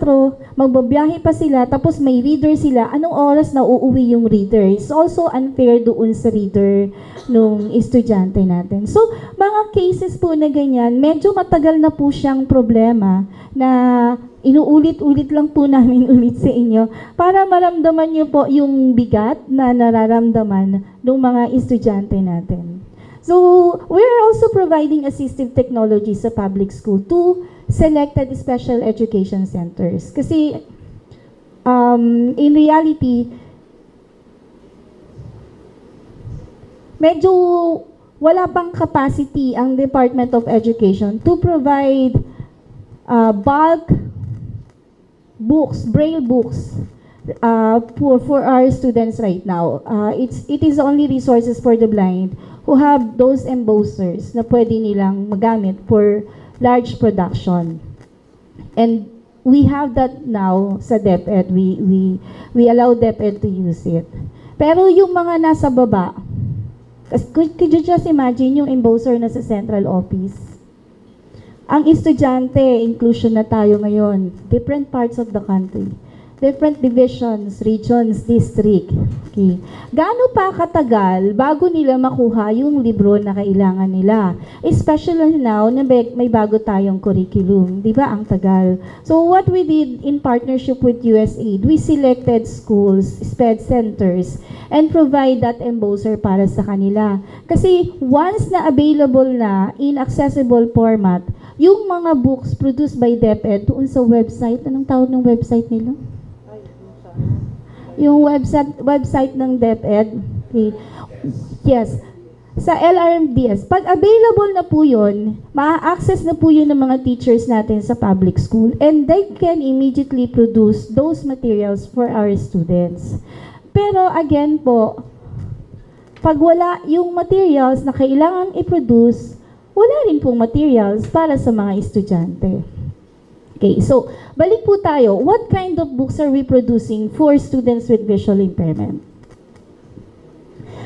magbabiyahe pa sila, tapos may reader sila, anong oras na uuwi yung reader? It's also unfair doon sa reader nung estudyante natin. So, mga cases po na ganyan, medyo matagal na po siyang problema na inuulit-ulit lang po namin ulit sa inyo para maramdaman niyo po yung bigat na nararamdaman ng mga estudyante natin. So, we're also providing assistive technology sa public school to selected special education centers. Kasi, in reality, medyo wala pang capacity ang Department of Education to provide bulk books, Braille books for our students right now. It is only resources for the blind who have those embossers na pwede nilang magamit for large production. And we have that now sa DepEd. We allow DepEd to use it. Pero yung mga nasa baba, could you just imagine yung embosser na sa central office? Ang estudyante, inclusion na tayo ngayon, different parts of the country, different divisions, regions, district. Okay. Gaano pa katagal bago nila makuha yung libro na kailangan nila? Especially now na may bago tayong curriculum. Di ba? Ang tagal. So what we did in partnership with USAID, we selected schools, SPED centers, and provide that embosser para sa kanila. Kasi once na available na in accessible format, yung mga books produced by DepEd doon sa website, anong tawag ng website nila? Yung website ng DepEd. Okay. Yes. Sa LRMDS. Pag available na po yun, ma-access na po yun ng mga teachers natin sa public school and they can immediately produce those materials for our students. Pero again po, pag wala yung materials na kailangan i-produce, wala rin pong materials para sa mga estudyante. Okay, so balik po tayo. What kind of books are we producing for students with visual impairment?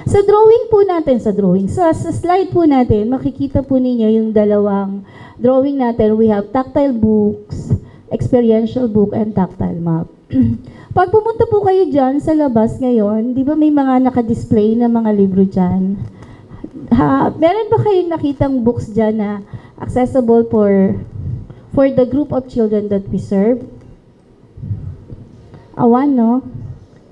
Sa drawing po natin, sa slide po natin, makikita po ninyo yung dalawang drawing natin. We have tactile books, experiential book, and tactile map. Pag pumunta po kayo dyan sa labas ngayon, di ba may mga naka-display na mga libro dyan? Meron ba kayong nakitang books dyan na accessible for the group of children that we serve? Awan, no?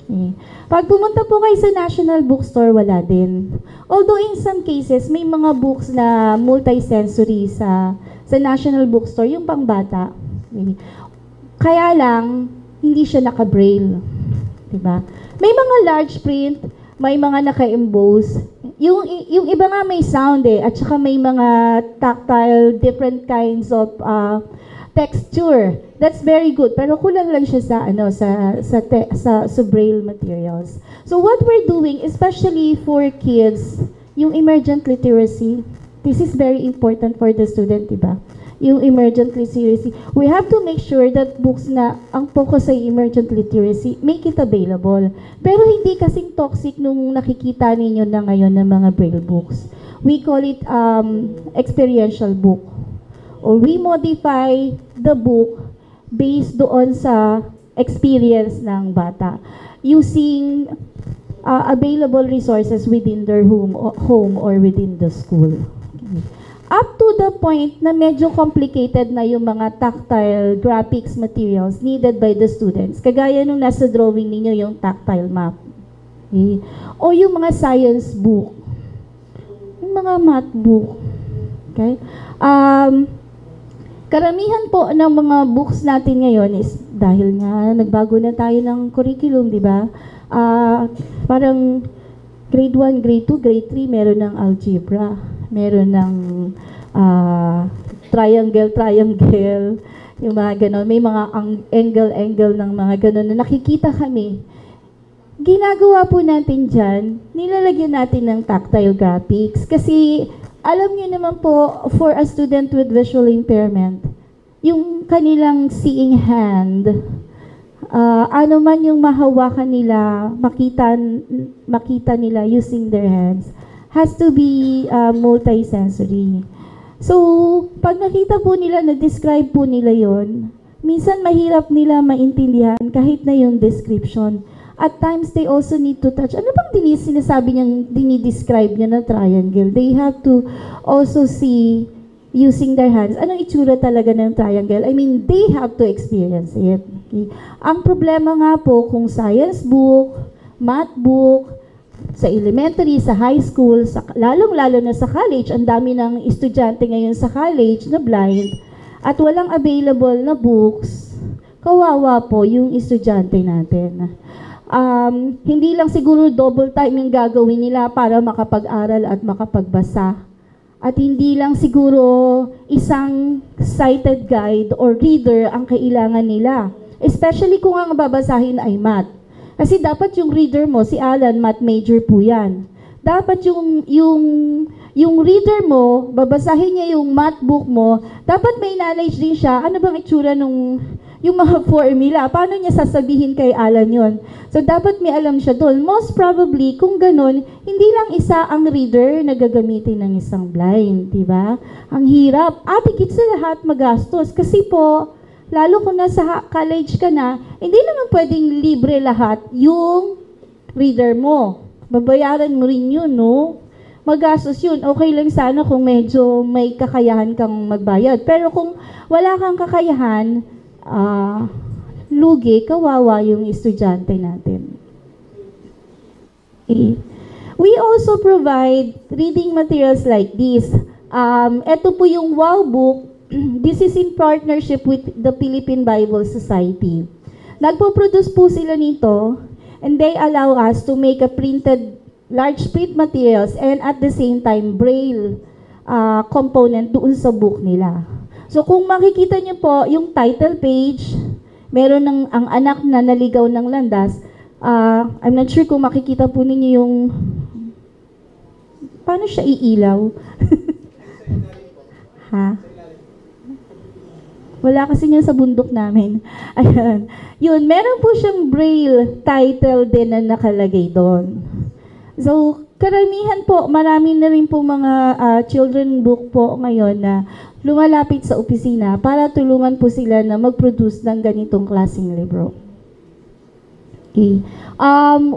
Okay. Pag pumunta po kayo sa National Bookstore, wala din. Although in some cases, may mga books na multi-sensory sa National Bookstore, yung pangbata. Okay. Kaya lang, hindi siya naka-braille. Diba? May mga large print, may mga naka-emboss. Yung iba nga may sound at saka may mga tactile, different kinds of texture. That's very good. Pero kulang lang siya sa Braille materials. So what we're doing, especially for kids, yung emergent literacy, this is very important for the student, diba? Yung emergent literacy, we have to make sure that books na ang focus ay emergent literacy, make it available. Pero hindi kasing toxic nung nakikita ninyo na ngayon ng mga Braille books. We call it experiential book. Or we modify the book based doon sa experience ng bata using available resources within their home or within the school. Okay. Up to the point na medyo complicated na yung mga tactile graphics materials needed by the students. Kagaya nung nasa drawing ninyo yung tactile map. Okay. O yung mga science book. mga math book. Okay? Karamihan po ng mga books natin ngayon is dahil nga nagbago na tayo ng curriculum, di ba? Parang grade 1, grade 2, grade 3, meron ng algebra, meron ng triangle, yung mga ganon. May mga angle ng mga ganon na nakikita kami. Ginagawa po natin dyan, nilalagyan natin ng tactile graphics. Kasi alam niyo naman po, for a student with visual impairment, yung kanilang seeing hand, ano man yung mahawakan nila, makita nila using their hands, has to be multisensory. So, pag nakita po nila, na-describe po nila yon, minsan mahirap nila maintindihan kahit na yung description. At times, they also need to touch. Ano bang sinasabi niyang, dinidescribe niya na triangle? They have to also see, using their hands, anong itsura talaga ng triangle? I mean, they have to experience it. Okay? Ang problema nga po, kung science book, math book, sa elementary, sa high school, lalong-lalo na sa college, ang dami ng estudyante ngayon sa college na blind, at walang available na books, kawawa po yung estudyante natin. Hindi lang siguro double time yung gagawin nila para makapag-aral at makapagbasa. At hindi lang siguro isang sighted guide or reader ang kailangan nila. Especially kung ang babasahin ay math. Kasi dapat yung reader mo, si Allan, math major po yan. Dapat yung reader mo, babasahin niya yung math book mo, dapat may knowledge din siya. Ano bang itsura nung yung mga formula? Paano niya sasabihin kay Allan yun? So, dapat may alam siya doon. Most probably, kung ganun, hindi lang isa ang reader na gagamitin ng isang blind, di ba? Ang hirap. Higit sa lahat magastos. Kasi po, lalo kung nasa college ka na, hindi naman pwedeng libre lahat yung reader mo. Babayaran mo rin yun, no? Magastos yun. Okay lang sana kung medyo may kakayahan kang magbayad. Pero kung wala kang kakayahan, lugi, kawawa yung estudyante natin. Okay. We also provide reading materials like this. Ito po yung Wow Book. This is in partnership with the Philippine Bible Society. Nagpo-produce po sila nito, and they allow us to make a printed large print materials and at the same time Braille component doon sa book nila. So kung makikita niyo po yung title page, meron ng ang anak na naligaw ng landas. I'm not sure kung makikita po ninyo yung paano siya iilaw. Ha? Wala kasi niya sa bundok namin. Ayan. Yun, meron po siyang Braille title din na nakalagay doon. So, karamihan po, marami na rin po mga children book po ngayon na lumalapit sa opisina para tulungan po sila na mag-produce ng ganitong klaseng libro. Okay.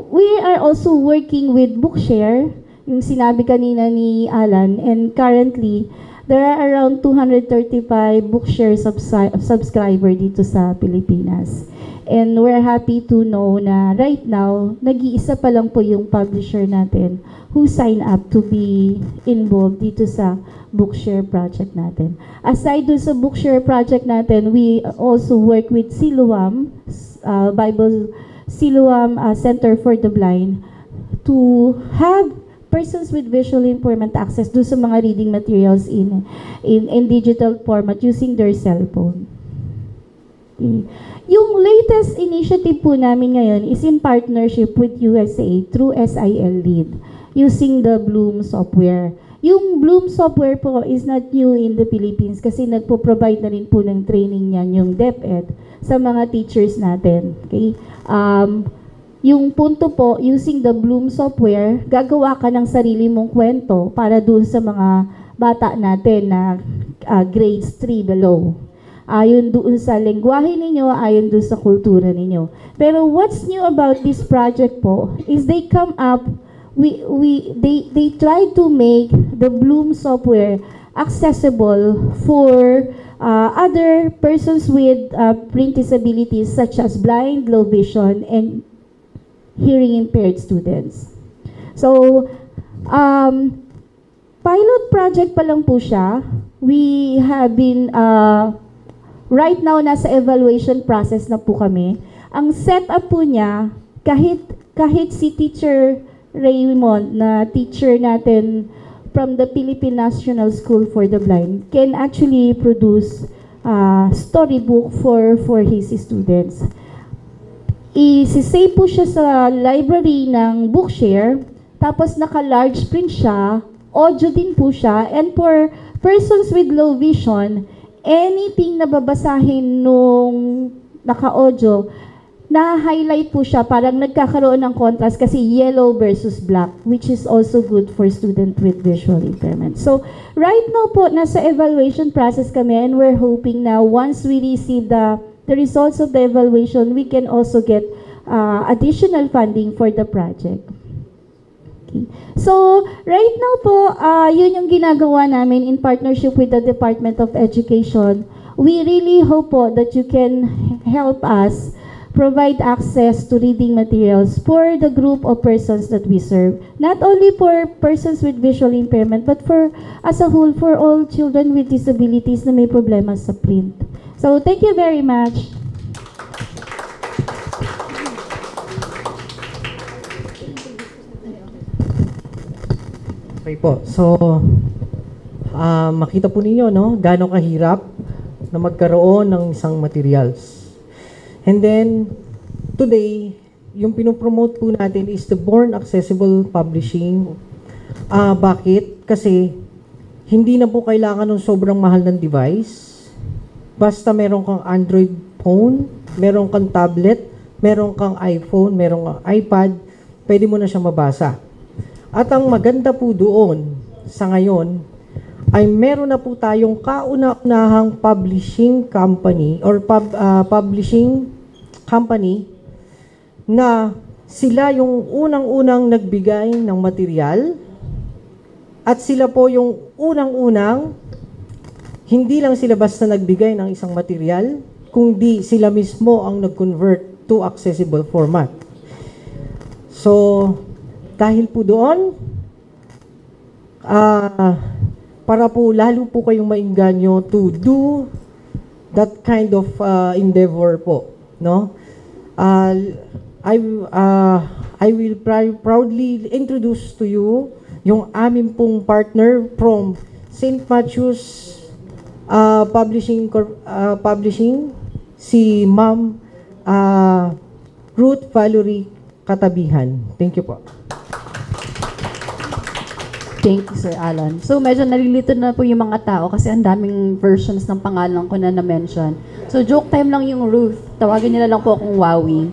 We are also working with Bookshare, yung sinabi kanina ni Allan, and currently, there are around 235 Bookshare subscriber dito sa Pilipinas. And we're happy to know na right now, nag-iisa pa lang po yung publisher natin who sign up to be involved dito sa Bookshare project natin. Aside dun sa Bookshare project natin, we also work with Siloam, Siloam Center for the Blind, to have persons with visual impairment access do sa mga reading materials in digital format using their cell phone. Okay. Yung latest initiative po namin ngayon is in partnership with USA through SIL Lead using the Bloom software. Yung Bloom software po is not new in the Philippines kasi nagpo-provide na rin po ng training yan yung DepEd sa mga teachers natin. Okay? Yung punto po, using the Bloom software, gagawa ka ng sarili mong kwento para dun sa mga bata natin na grades 3 below. Ayon doon sa lengguwahe ninyo, ayon doon sa kultura ninyo. Pero what's new about this project po is they come up, they try to make the Bloom software accessible for other persons with print disabilities such as blind, low vision, and hearing impaired students. So, Pilot project pa lang po siya. We have been, right now, nasa evaluation process na po kami. Ang setup po niya, kahit si Teacher Raymond, na teacher natin from the Philippine National School for the Blind, can actually produce storybook for his students. Isi-save po siya sa library ng Bookshare, tapos naka-large print siya, audio din po siya, and for persons with low vision, anything na babasahin nung naka-audio, na-highlight po siya, parang nagkakaroon ng contrast kasi yellow versus black, which is also good for student with visual impairment. So, right now po, nasa evaluation process kami, and we're hoping na once we receive the results of the evaluation, we can also get additional funding for the project. Okay. So, right now po, yun yung ginagawa namin in partnership with the Department of Education. We really hope po that you can help us provide access to reading materials for the group of persons that we serve. Not only for persons with visual impairment, but for, as a whole, for all children with disabilities na may problema sa print. So, thank you very much. Okay po. So, makita po ninyo, no, gaano kahirap na magkaroon ng isang materials. And then, today, yung pinopromote po natin is the Born Accessible Publishing. Bakit? Kasi, hindi na po kailangan ng sobrang mahal ng device. Basta meron kang Android phone, meron kang tablet, meron kang iPhone, meron kang iPad, pwede mo na siya mabasa. At ang maganda po doon, sa ngayon, ay meron na po tayong kauna-unahang publishing company or publishing company na sila yung unang-unang nagbigay ng material at sila po yung unang-unang hindi lang sila basta nagbigay ng isang material, kundi sila mismo ang nag-convert to accessible format. So, dahil po doon, para po lalo po kayong maingganyo to do that kind of endeavor po, no? I will proudly introduce to you yung aming pong partner from St. Matthew's Publishing, si Ma'am Ruth Catabijan. Thank you po. Thank you, Sir Allan. So, medyo nalilito na po yung mga tao kasi ang daming versions ng pangalan ko na na-mention. So, joke time lang yung Ruth. Tawagin nila lang po akong Wowie.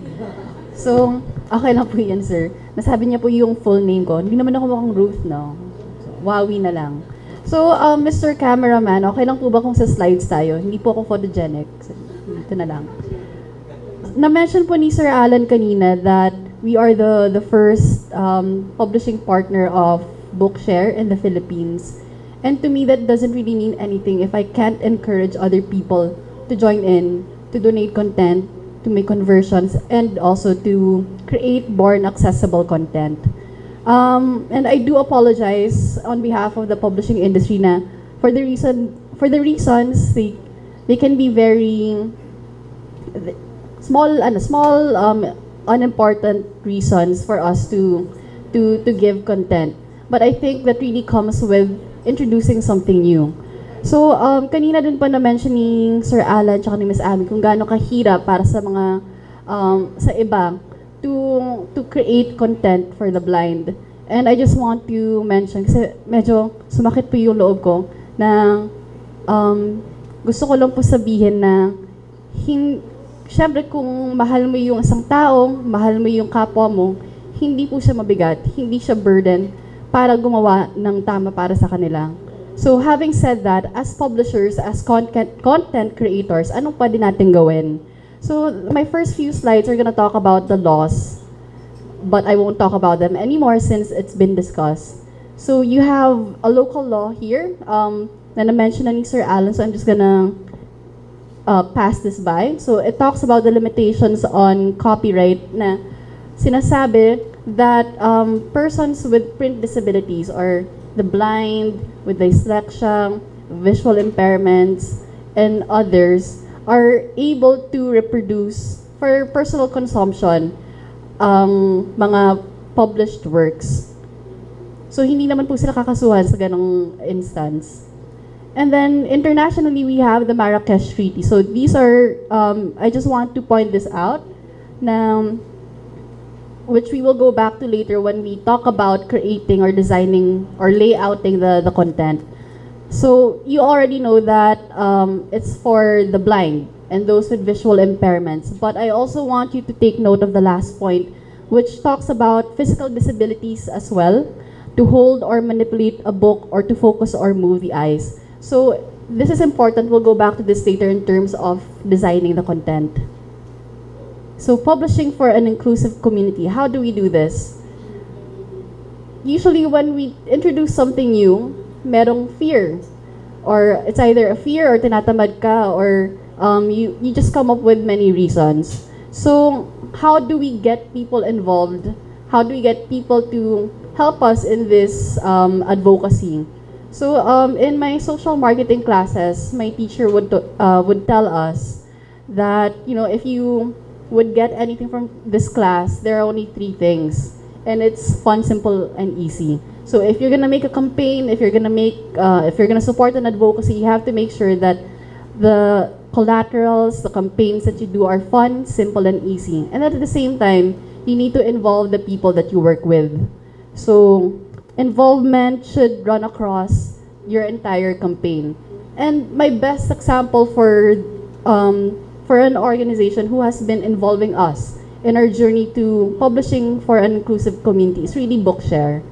So, okay lang po yan, sir. Nasabi niya po yung full name ko. Hindi naman ako mukhang Ruth, no? So, Wowie na lang. So, Mr. Cameraman, okay lang po ba kung sa slides tayo? Hindi po ako photogenic. So, dito na lang. Na-mention po ni Sir Allan kanina that we are the first publishing partner of Bookshare in the Philippines. And to me, that doesn't really mean anything if I can't encourage other people to join in, to donate content, to make conversions, and also to create born accessible content. And I do apologize on behalf of the publishing industry na for the reasons they can be very small unimportant reasons for us to give content. But I think that really comes with introducing something new. So, kanina din pa na-mention ni Sir Allan at ni Ms. Abby kung gaano kahirap para sa mga sa iba to create content for the blind. And I just want to mention, kasi medyo sumakit po yung loob ko, na gusto ko lang po sabihin na syempre kung mahal mo yung isang tao, mahal mo yung kapwa mo, hindi po siya mabigat, hindi siya burden para gumawa ng tama para sa kanila. So having said that, as publishers, as content creators, anong pwede natin gawin? So my first few slides are gonna talk about the laws, but I won't talk about them anymore since it's been discussed. So you have a local law here na na-mention na ni Sir Allan, so I'm just gonna pass this by. So it talks about the limitations on copyright na sinasabi that persons with print disabilities or the blind, with dyslexia, visual impairments, and others are able to reproduce for personal consumption mga published works. So, hindi naman po sila kakasuhan sa ganong instance. And then, internationally, we have the Marrakesh Treaty. So, these are, I just want to point this out, which we will go back to later when we talk about creating or designing or layouting the content. So, you already know that it's for the blind and those with visual impairments. But I also want you to take note of the last point, which talks about physical disabilities as well, to hold or manipulate a book or to focus or move the eyes. So this is important. We'll go back to this later in terms of designing the content. So publishing for an inclusive community. How do we do this? Usually when we introduce something new, merong fear. Or it's either a fear or tinatamad ka or you just come up with many reasons. So how do we get people involved? How do we get people to help us in this advocacy? So in my social marketing classes, my teacher would tell us that, you know, if you would get anything from this class, there are only 3 things, and it's fun, simple, and easy. So if you're gonna make a campaign, if you're gonna support an advocacy, you have to make sure that the collaterals, the campaigns that you do are fun, simple, and easy. And at the same time, you need to involve the people that you work with. So involvement should run across your entire campaign. And my best example for an organization who has been involving us in our journey to publishing for an inclusive community is really Bookshare.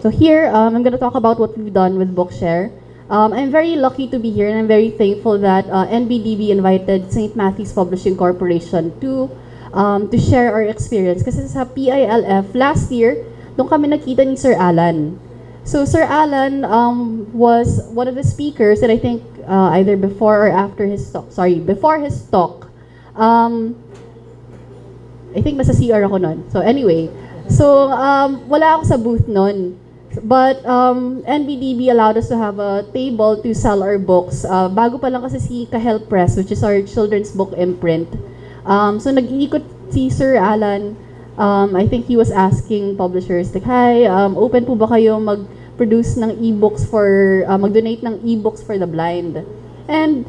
So here, I'm going to talk about what we've done with Bookshare. I'm very lucky to be here, and I'm very thankful that NBDB invited St. Matthew's Publishing Corporation to share our experience. Kasi sa PILF, last year, doon kami nakita ni Sir Allan. So Sir Allan was one of the speakers that I think either before or after his talk, before his talk, I think nasa CR ako nun. So anyway, wala ako sa booth nun. But NBDB allowed us to have a table to sell our books. Bago pa lang kasi si Kahel Press, which is our children's book imprint. So nag-iikot si Sir Allan. I think he was asking publishers, like, hi, open po ba kayo mag-produce ng e-books mag-donate ng e-books for the blind? And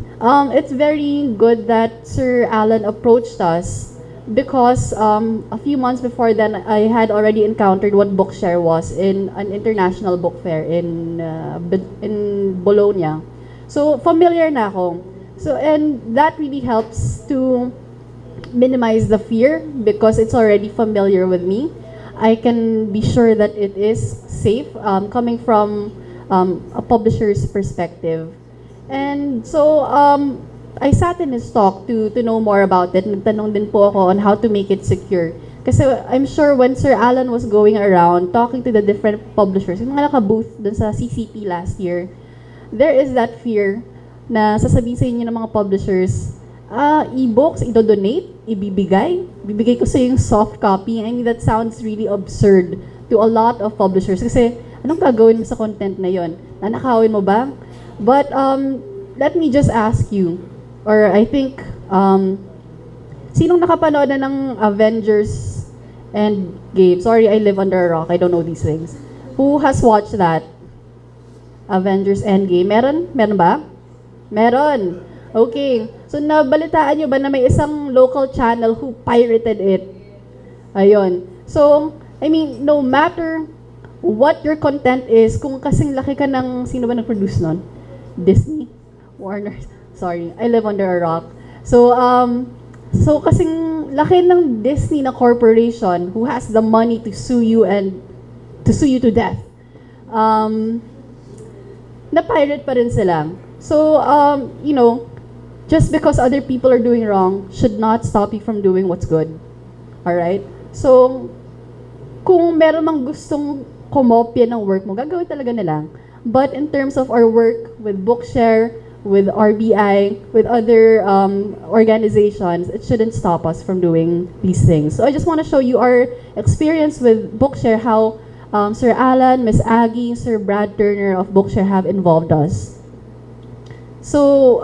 it's very good that Sir Allan approached us because a few months before then, I had already encountered what Bookshare was in an international book fair in Bologna. So familiar na ako. So, and that really helps to minimize the fear because it's already familiar with me. I can be sure that it is safe coming from a publisher's perspective. And so I sat in his talk to know more about it. Nagtanong din po ako on how to make it secure. Kasi I'm sure when Sir Allan was going around talking to the different publishers, yung mga naka-booth dun sa CCP last year, there is that fear na sasabihin sa inyo ng mga publishers, e-books, idodonate, bibigay ko sa yung soft copy. I mean, that sounds really absurd to a lot of publishers. Kasi, anong gagawin mo sa content na yon? Nanakawin mo ba? But, let me just ask you, or I think, sinong nakapanood na ng Avengers Endgame? Sorry, I live under a rock. I don't know these things. Who has watched that? Avengers Endgame. Meron? Meron ba? Meron. Okay. So, nabalitaan nyo ba na may isang local channel who pirated it? Ayun. So, I mean, no matter what your content is, kung kasing laki ka ng, sino ba nag-produce nun? Disney? Warner? Sorry, I live under a rock. So, so kasing laki ng Disney na corporation who has the money to sue you to death. Na-pirate pa rin sila. So, you know, just because other people are doing wrong should not stop you from doing what's good. Alright? So, kung meron mang gustong kumopya ng work mo, gagawin talaga nila. But in terms of our work with Bookshare, with RBI, with other organizations, it shouldn't stop us from doing these things. So I just want to show you our experience with Bookshare, how Sir Allan, Miss Aggie, Sir Brad Turner of Bookshare have involved us. So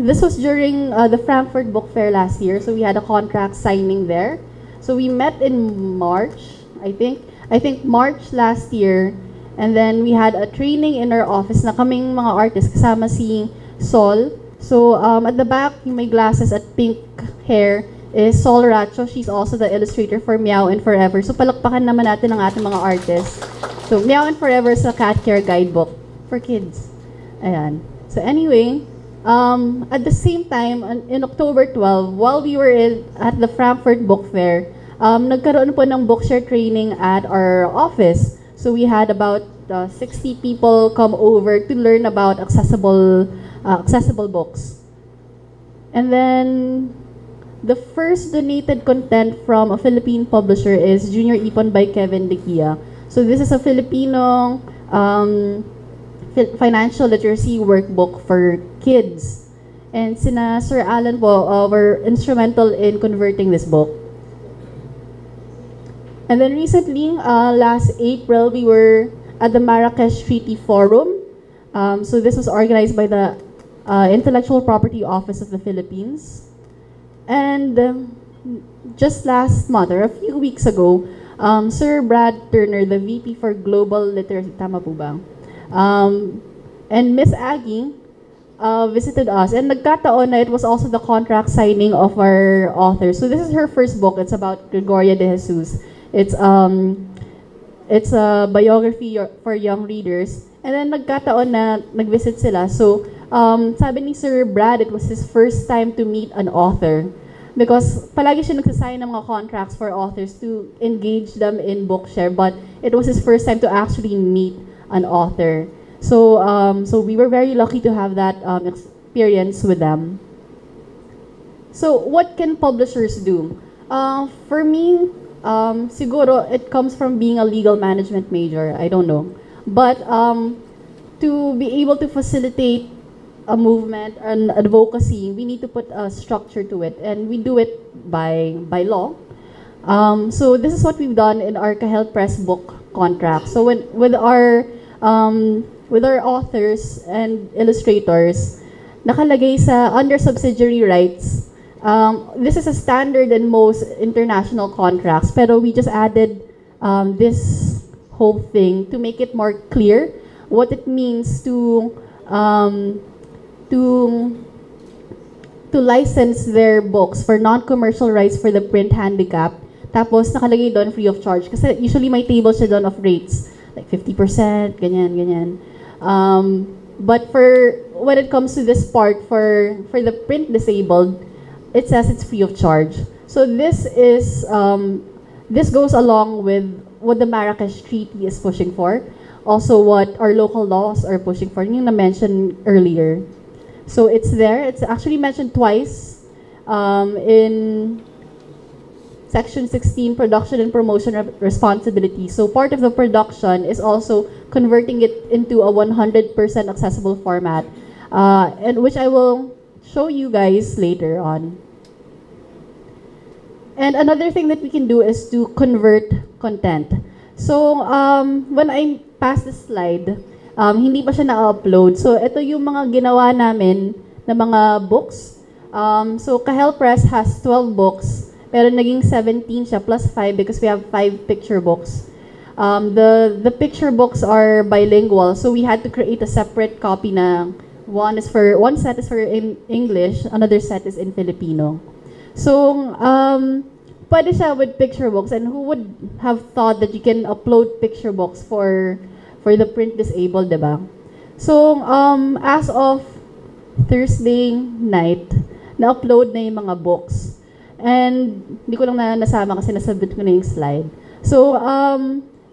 this was during the Frankfurt Book Fair last year, so we had a contract signing there. So we met in March, I think March last year, and then we had a training in our office na kaming mga artists, kasama si Sol. So at the back, yung may glasses at pink hair, is Sol Racho. She's also the illustrator for Meow and Forever. So palakpakan naman natin ang ating mga artists. So Meow and Forever is a cat care guidebook for kids. Ayan. So anyway, at the same time, in October 12, while we were at the Frankfurt Book Fair, nagkaroon po ng bookshare training at our office. So we had about 60 people come over to learn about accessible books. And then the first donated content from a Philippine publisher is Junior Ipon by Kevin De Kia. So this is a Filipino financial literacy workbook for kids. And sina Sir Allan po were instrumental in converting this book. And then recently, last April, we were at the Marrakesh Treaty Forum. So this was organized by the Intellectual Property Office of the Philippines. And just last month, or a few weeks ago, Sir Brad Turner, the VP for Global Literacy, tama po ba? And Miss Aggie visited us, and nagkataon na it was also the contract signing of our author. So this is her first book. It's about Gregoria de Jesus. It's a biography for young readers. And then nagkataon na nag-visit sila. So sabi ni Sir Brad, it was his first time to meet an author. Because palagi siya nagsasign ng mga contracts for authors to engage them in Bookshare, but it was his first time to actually meet an author. So so we were very lucky to have that experience with them. So what can publishers do? For me, siguro it comes from being a legal management major. I don't know, but to be able to facilitate a movement and advocacy, we need to put a structure to it, and we do it by law. So this is what we've done in our Kahel Press book contract. So with our authors and illustrators, nakalagay sa under subsidiary rights. This is a standard in most international contracts, pero we just added this whole thing to make it more clear what it means to license their books for non-commercial rights for the print handicap. Tapos nakalagay doon free of charge. Kasi usually may table siya doon of rates. Like 50%, ganyan. But when it comes to this part, for the print disabled, it says it's free of charge. So this goes along with what the Marrakesh Treaty is pushing for. Also what our local laws are pushing for, yung na-mention earlier. So it's there. It's actually mentioned twice in Section 16, Production and Promotion Responsibility. So part of the production is also converting it into a 100% accessible format, and which I will show you guys later on. And another thing that we can do is to convert content. So when I pass the slide, hindi pa siya na-upload. So ito yung mga ginawa namin na mga books. So Kahel Press has 12 books. Pero naging 17 siya plus 5 because we have 5 picture books. The picture books are bilingual, so we had to create a separate copy na one set is for in English, another set is in Filipino. So pwede siya with picture books, and who would have thought that you can upload picture books for the print disabled, diba? So as of Thursday night, na-upload na yung mga books. And hindi ko lang nasama kasi nasabit ko na yung slide. So,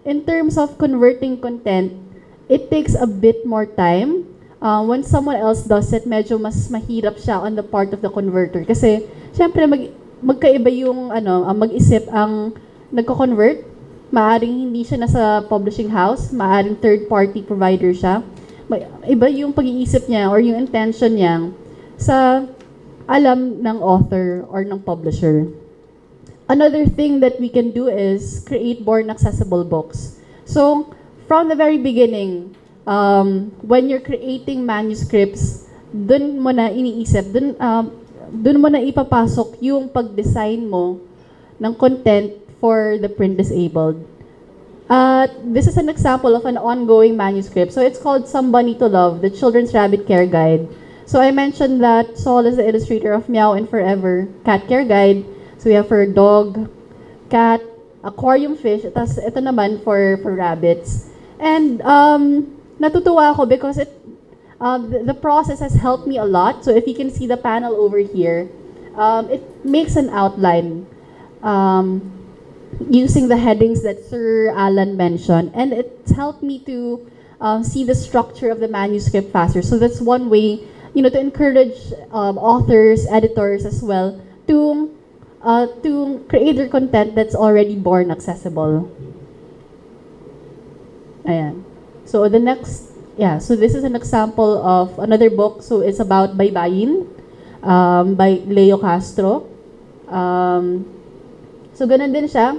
in terms of converting content, it takes a bit more time. When someone else does it, medyo mas mahirap siya on the part of the converter. Kasi, syempre, magkaiba yung mag-isip ang nagko-convert. Maaring hindi siya nasa publishing house, maaring third-party provider siya. Iba yung pag-iisip niya or yung intention niya sa alam ng author or ng publisher. another thing that we can do is create born accessible books. So from the very beginning, when you're creating manuscripts, dun mo na iniisip, dun mo na ipapasok yung pag-design mo ng content for the print disabled. This is an example of an ongoing manuscript. So it's called Somebody to Love, the Children's Rabbit Care Guide. So I mentioned that Saul is the illustrator of Meow and Forever Cat Care Guide. So we have for dog, cat, aquarium fish, tapos ito naman for rabbits. And natutuwa ako because the process has helped me a lot. So if you can see the panel over here, it makes an outline using the headings that Sir Allan mentioned, and it's helped me to see the structure of the manuscript faster. So that's one way, to encourage authors, editors as well to create their content that's already born accessible. Ayan. So the next, so this is an example of another book. So it's about Baybayin by Leo Castro. So ganun din siya.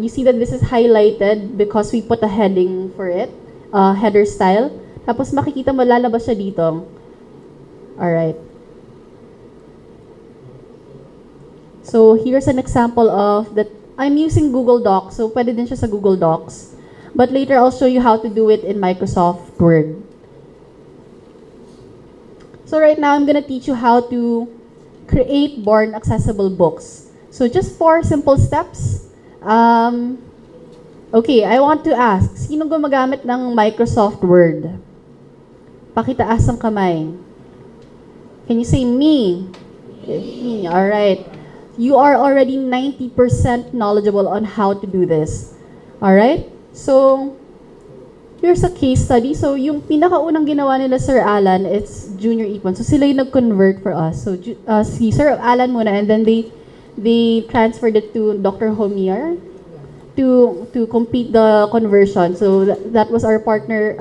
You see that this is highlighted because we put a heading for it, header style. Tapos makikita mo lalabas siya dito. Alright. So here's an example of that. I'm using Google Docs, so pwede din siya sa Google Docs. But later I'll show you how to do it in Microsoft Word. So right now I'm gonna teach you how to create born accessible books. So just 4 simple steps. Okay, I want to ask, sino gumagamit ng Microsoft Word? Pakitaas ang kamay. Can you say me? Me, alright. You are already 90% knowledgeable on how to do this. Alright? So, here's a case study. So, yung pinakaunang ginawa nila Sir Allan, it's junior ipon. So, sila yung nag-convert for us. So, si Sir Allan muna, and then they transferred it to Dr. Homier to complete the conversion. So, that was our partner,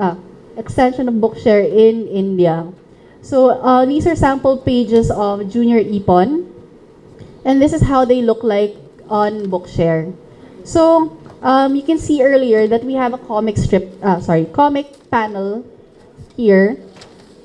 extension of Bookshare in India. So, these are sample pages of Junior Ipon. And this is how they look like on Bookshare. So, you can see earlier that we have a comic panel here.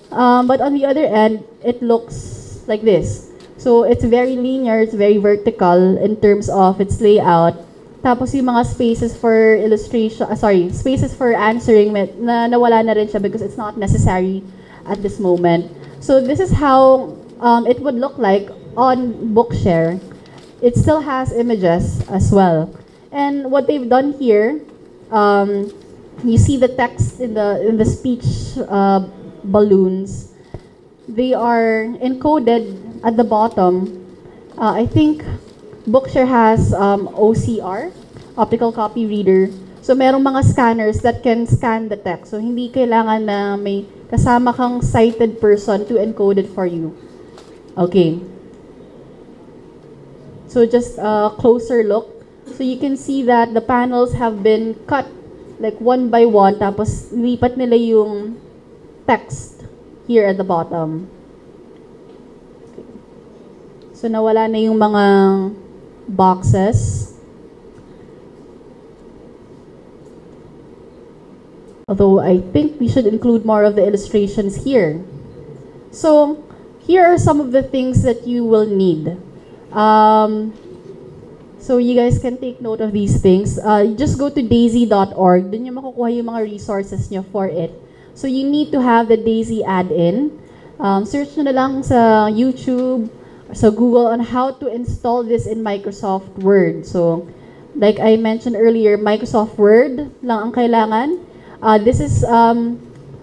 But on the other end, it looks like this. So, it's very linear, it's very vertical in terms of its layout. Tapos yung mga spaces for illustration, spaces for answering, nawala na rin siya because it's not necessary at this moment. So this is how it would look like on Bookshare. It still has images as well. And what they've done here, you see the text in the speech balloons. They are encoded at the bottom. I think Bookshare has OCR, optical copy reader. So merong mga scanners that can scan the text. So hindi kailangan na may kasama kang sighted person to encode it for you. Okay. So just a closer look. So you can see that the panels have been cut like one by one. Tapos lipat nila yung text here at the bottom. Okay. So nawala na yung mga boxes. Although I think we should include more of the illustrations here. So here are some of the things that you will need. So you guys can take note of these things. Just go to daisy.org. Dun yung makukuha yung mga resources nyo for it. So you need to have the Daisy add-in. Search nyo na lang sa YouTube, sa Google on how to install this in Microsoft Word. So like I mentioned earlier, Microsoft Word lang ang kailangan. This is,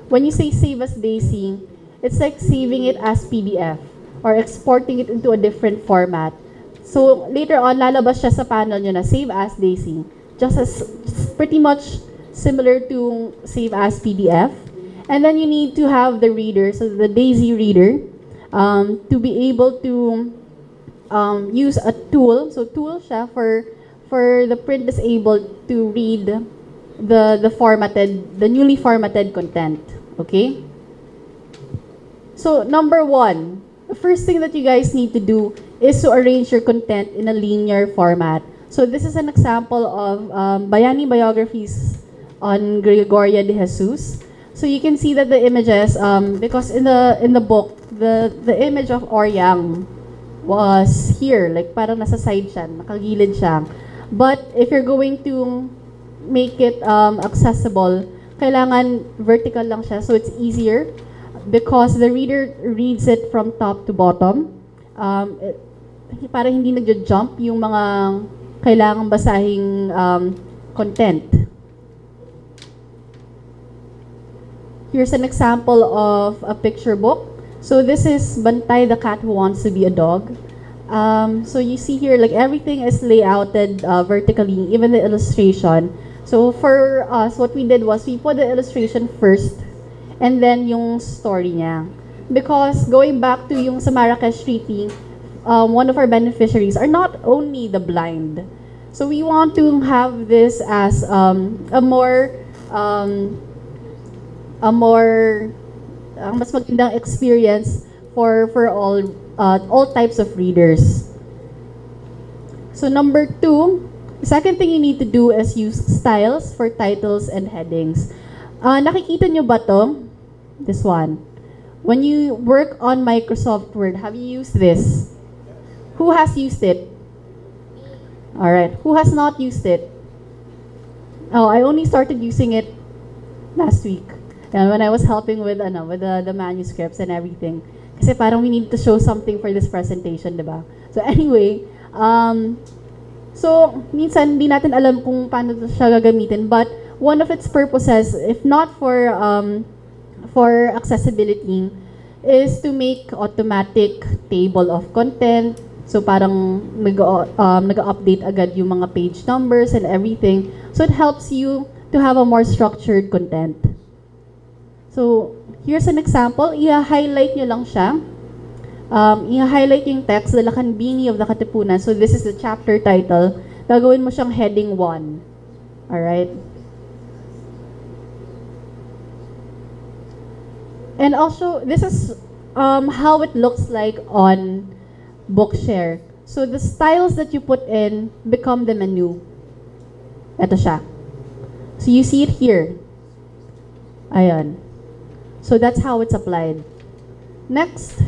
when you say save as Daisy, it's like saving it as PDF or exporting it into a different format. So later on, lalabas siya sa panel nyo na save as Daisy. Just as pretty much similar to save as PDF. And then you need to have the reader, so the Daisy reader, to be able to use a tool. So tool siya for the print disabled to read the newly formatted content. Okay? So number 1, the first thing that you guys need to do is to arrange your content in a linear format. So this is an example of Bayani biographies on Gregoria de Jesus. So you can see that the images, because in the book, the image of Oryang was here, like parang nasa side siya, nakagilid siya. But if you're going to make it accessible, kailangan vertical lang siya, so it's easier because the reader reads it from top to bottom. Para hindi nagja-jump yung mga kailangang basahing content. Here's an example of a picture book. So this is Bantay the Cat Who Wants to Be a Dog. So you see here, like everything is layouted vertically, even the illustration. So for us, what we did was we put the illustration first and then yung story niya. Because going back to yung sa Marrakesh Treaty, one of our beneficiaries are not only the blind. So we want to have this as a more mas magandang experience for all types of readers. So number 2, the second thing you need to do is use styles for titles and headings. Nakikita nyo ba to? This one. When you work on Microsoft Word, have you used this? Who has used it? Alright. Who has not used it? Oh, I only started using it last week. And when I was helping with the manuscripts and everything. Kasi parang we need to show something for this presentation, diba? So anyway, so minsan hindi natin alam kung paano siya gagamitin, but one of its purposes, if not for accessibility, is to make automatic table of content. So parang nag-update agad yung mga page numbers and everything. So it helps you to have a more structured content. So here's an example. I-highlight nyo lang siya. I-highlight yung text, the Lakhanbini of the Katipunan. So this is the chapter title. Gagawin mo siyang heading 1. Alright? And also, this is how it looks like on Bookshare. So the styles that you put in become the menu. Ito siya. So you see it here. Ayan. So that's how it's applied. Next,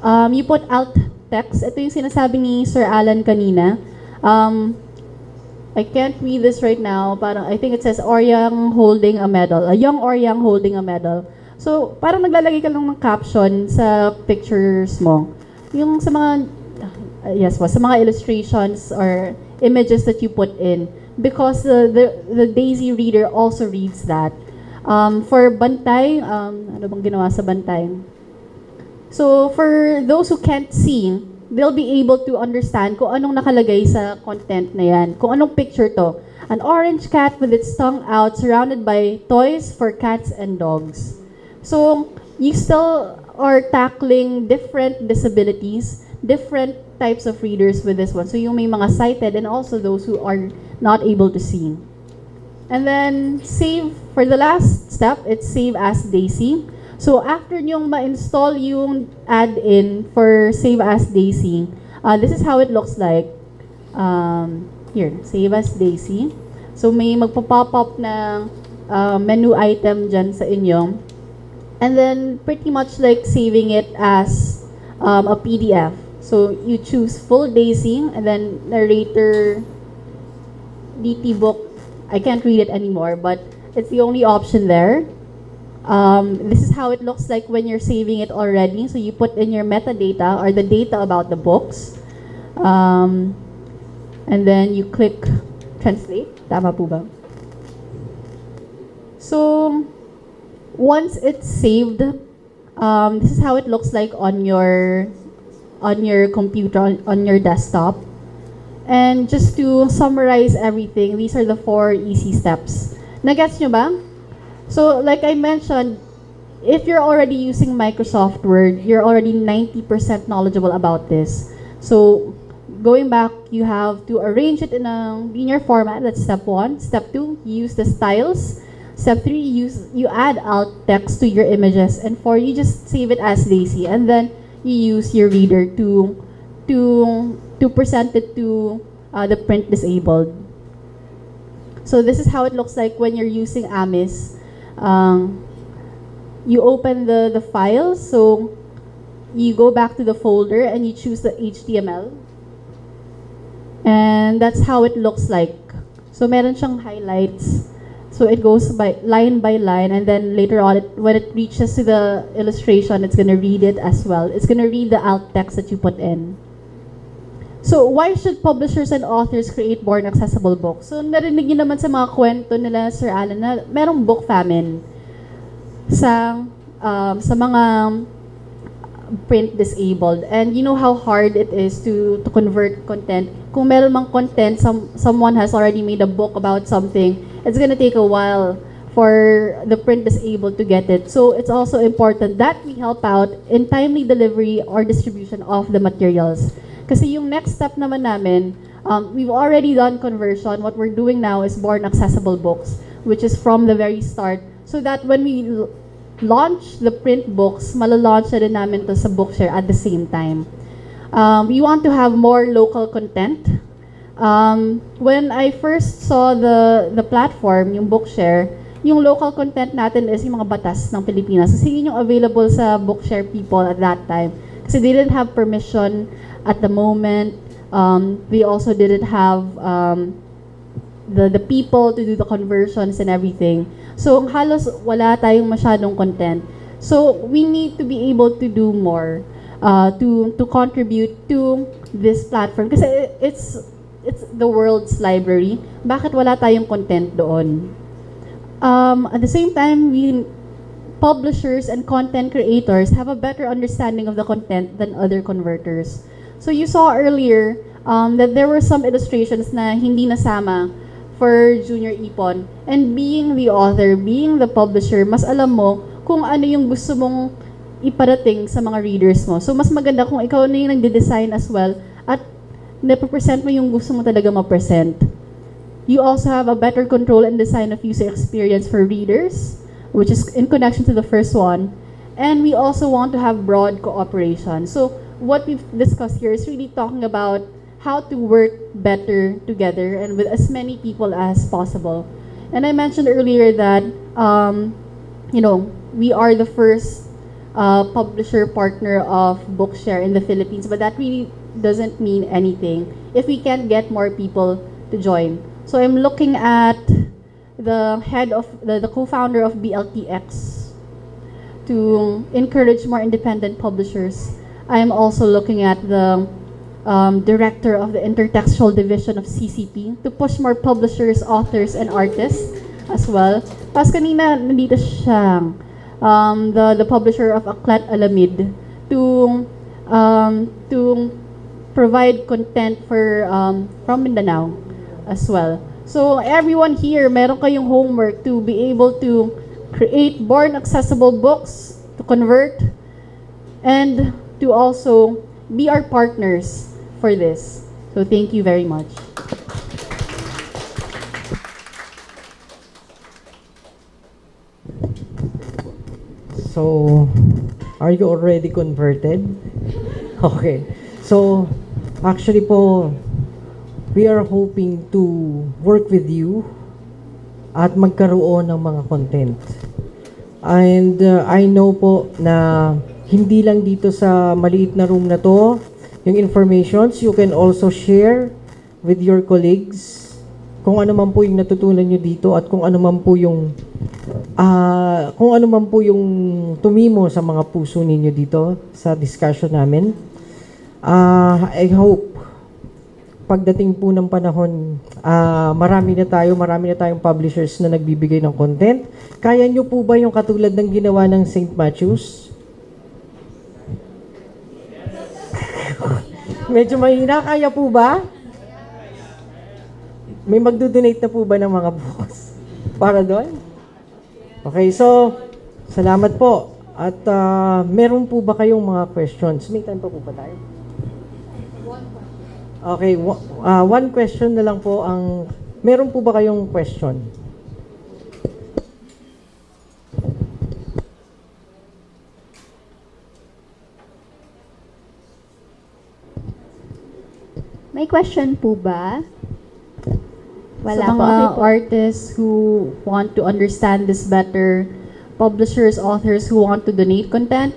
you put alt text. Ito yung sinasabi ni Sir Allan kanina. I can't read this right now. Parang, I think it says Oryang holding a medal. A young Oryang holding a medal. So, parang naglalagay ka lang ng caption sa pictures mo. Yung sa mga, sa mga illustrations or images that you put in. Because the Daisy reader also reads that. For Bantay, ano bang ginawa sa Bantay? So, for those who can't see, they'll be able to understand kung anong nakalagay sa content na yan. Kung anong picture to. An orange cat with its tongue out surrounded by toys for cats and dogs. So, you still are tackling different disabilities, different types of readers with this one. So, yung may mga sighted and also those who are not able to see. And then, save, for the last step, it's save as Daisy. So, after nyong ma-install yung add-in for save as Daisy, this is how it looks like. Here, save as Daisy. So, may magpa-pop up na menu item dyan sa inyo. And then, pretty much like saving it as a PDF. So, you choose full Daisy, and then narrator, DT book. I can't read it anymore, but it's the only option there. This is how it looks like when you're saving it already. So you put in your metadata or the data about the books. And then you click translate. Tama po ba? So once it's saved, this is how it looks like on your computer, on your desktop. And just to summarize everything, these are the 4 easy steps. Nagets nyo ba? So, like I mentioned, if you're already using Microsoft Word, you're already 90% knowledgeable about this. So, going back, you have to arrange it in a linear format. That's step 1. Step 2, you use the styles. Step 3, you add alt text to your images. And 4, you just save it as Daisy. And then, you use your reader to to present it to the print disabled. So this is how it looks like when you're using AMIS. You open the file, so you go back to the folder and you choose the HTML. And that's how it looks like. So meron siyang highlights. So it goes by line, and then later on, when it reaches to the illustration, it's going to read it as well. It's going to read the alt text that you put in. So why should publishers and authors create born accessible books? So narinig niyo naman sa mga kwento nila, Sir Allan, na merong book famine sa mga print disabled. And you know how hard it is to convert content. Kung meron mang content, someone has already made a book about something, it's gonna take a while for the print disabled to get it. So it's also important that we help out in timely delivery or distribution of the materials. Kasi yung next step naman namin, we've already done conversion. What we're doing now is born accessible books, which is from the very start. So that when we launch the print books, malalaunch na rin namin to sa Bookshare at the same time. We want to have more local content. When I first saw the platform, yung Bookshare, yung local content natin is yung mga batas ng Pilipinas. Kasi yun yung available sa Bookshare people at that time. Kasi they didn't have permission at the moment. We also didn't have the people to do the conversions and everything. So halos wala tayong masyadong content. So we need to be able to do more to contribute to this platform. Kasi it's the world's library. Bakit wala tayong content doon? At the same time, publishers and content creators have a better understanding of the content than other converters. So you saw earlier that there were some illustrations na hindi nasama for Junior Ipon. And being the author, being the publisher, mas alam mo kung ano yung gusto mong iparating sa mga readers mo. So mas maganda kung ikaw na yung nagde-design as well at napapresent mo yung gusto mo talaga ma-present. You also have a better control and design of user experience for readers, which is in connection to the first one. And we also want to have broad cooperation. So what we've discussed here is really talking about how to work better together and with as many people as possible. And I mentioned earlier that, we are the first publisher partner of Bookshare in the Philippines, but that really doesn't mean anything if we can't get more people to join. So I'm looking at the head of the co-founder of BLTX to encourage more independent publishers. I'm also looking at the director of the intertextual division of CCP to push more publishers, authors, and artists as well. Pas kanina nandito siya, the publisher of Aklat Alamid to provide content for from Mindanao as well. So everyone here, meron kayong homework to be able to create born accessible books, to convert, and to also be our partners for this. So thank you very much. So, are you already converted? Okay. So, actually po, we are hoping to work with you at magkaroon ng mga content. And I know po na hindi lang dito sa maliit na room na to, yung informations, you can also share with your colleagues kung ano man po yung natutunan nyo dito at kung ano man po yung tumimo sa mga puso ninyo dito sa discussion namin. I hope pagdating po ng panahon, marami na tayong publishers na nagbibigay ng content. Kaya nyo po ba yung katulad ng ginawa ng St. Matthews? Medyo mahina. Kaya po ba? May magdo-donate na po ba ng mga books para doon? Okay, so salamat po. At meron po ba kayong mga questions? May time pa po ba tayo? Okay, one question na lang po ang... Meron po ba kayong question? May question po ba? Wala Sa po. mga Okay po. artists who want to understand this better, publishers, authors who want to donate content,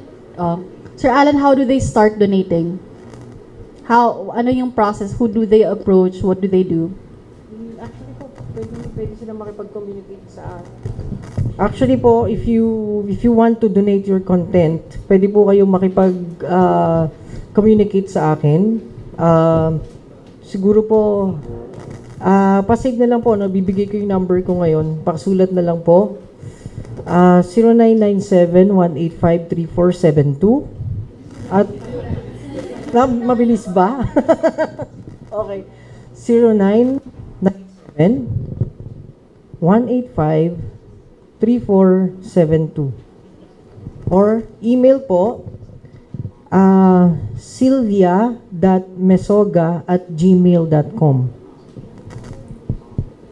Sir Allan, how do they start donating? Ano yung process? Who do they approach? What do they do? Actually po, pwede sila makipag-communicate sa Actually po, if you want to donate your content, pwede po kayo makipag-communicate sa akin. Siguro po, pasave na lang po, no? Bibigay ko yung number ko ngayon. Pakasulat na lang po. 0997-185-3472. At, mabilis ba? Okay. 0997-185-3472. Or email po, sylvia.mesoga@gmail.com.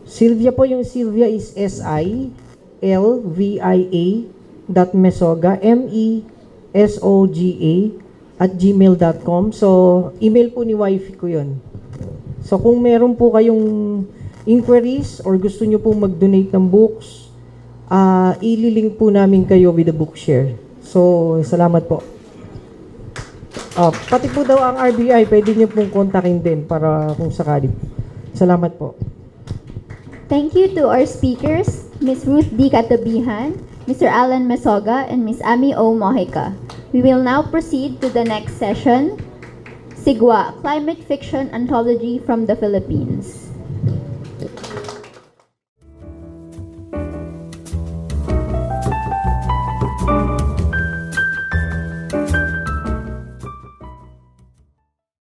Sylvia po, yung Sylvia is SILVIA.mesoga MESOGA@gmail.com. So, email po ni wifey ko yun. So, kung meron po kayong inquiries or gusto nyo po mag-donate ng books, ililink po namin kayo with the bookshare. So, salamat po. Pati po daw ang RBI, pwede nyo pong kontakin din para kung sakali. Salamat po. Thank you to our speakers, Ms. Ruth D. Catabijan, Mr. Allan Mesogna, and Ms. Ami O. Mojica. We will now proceed to the next session, Sigwa, Climate Fiction Anthology from the Philippines.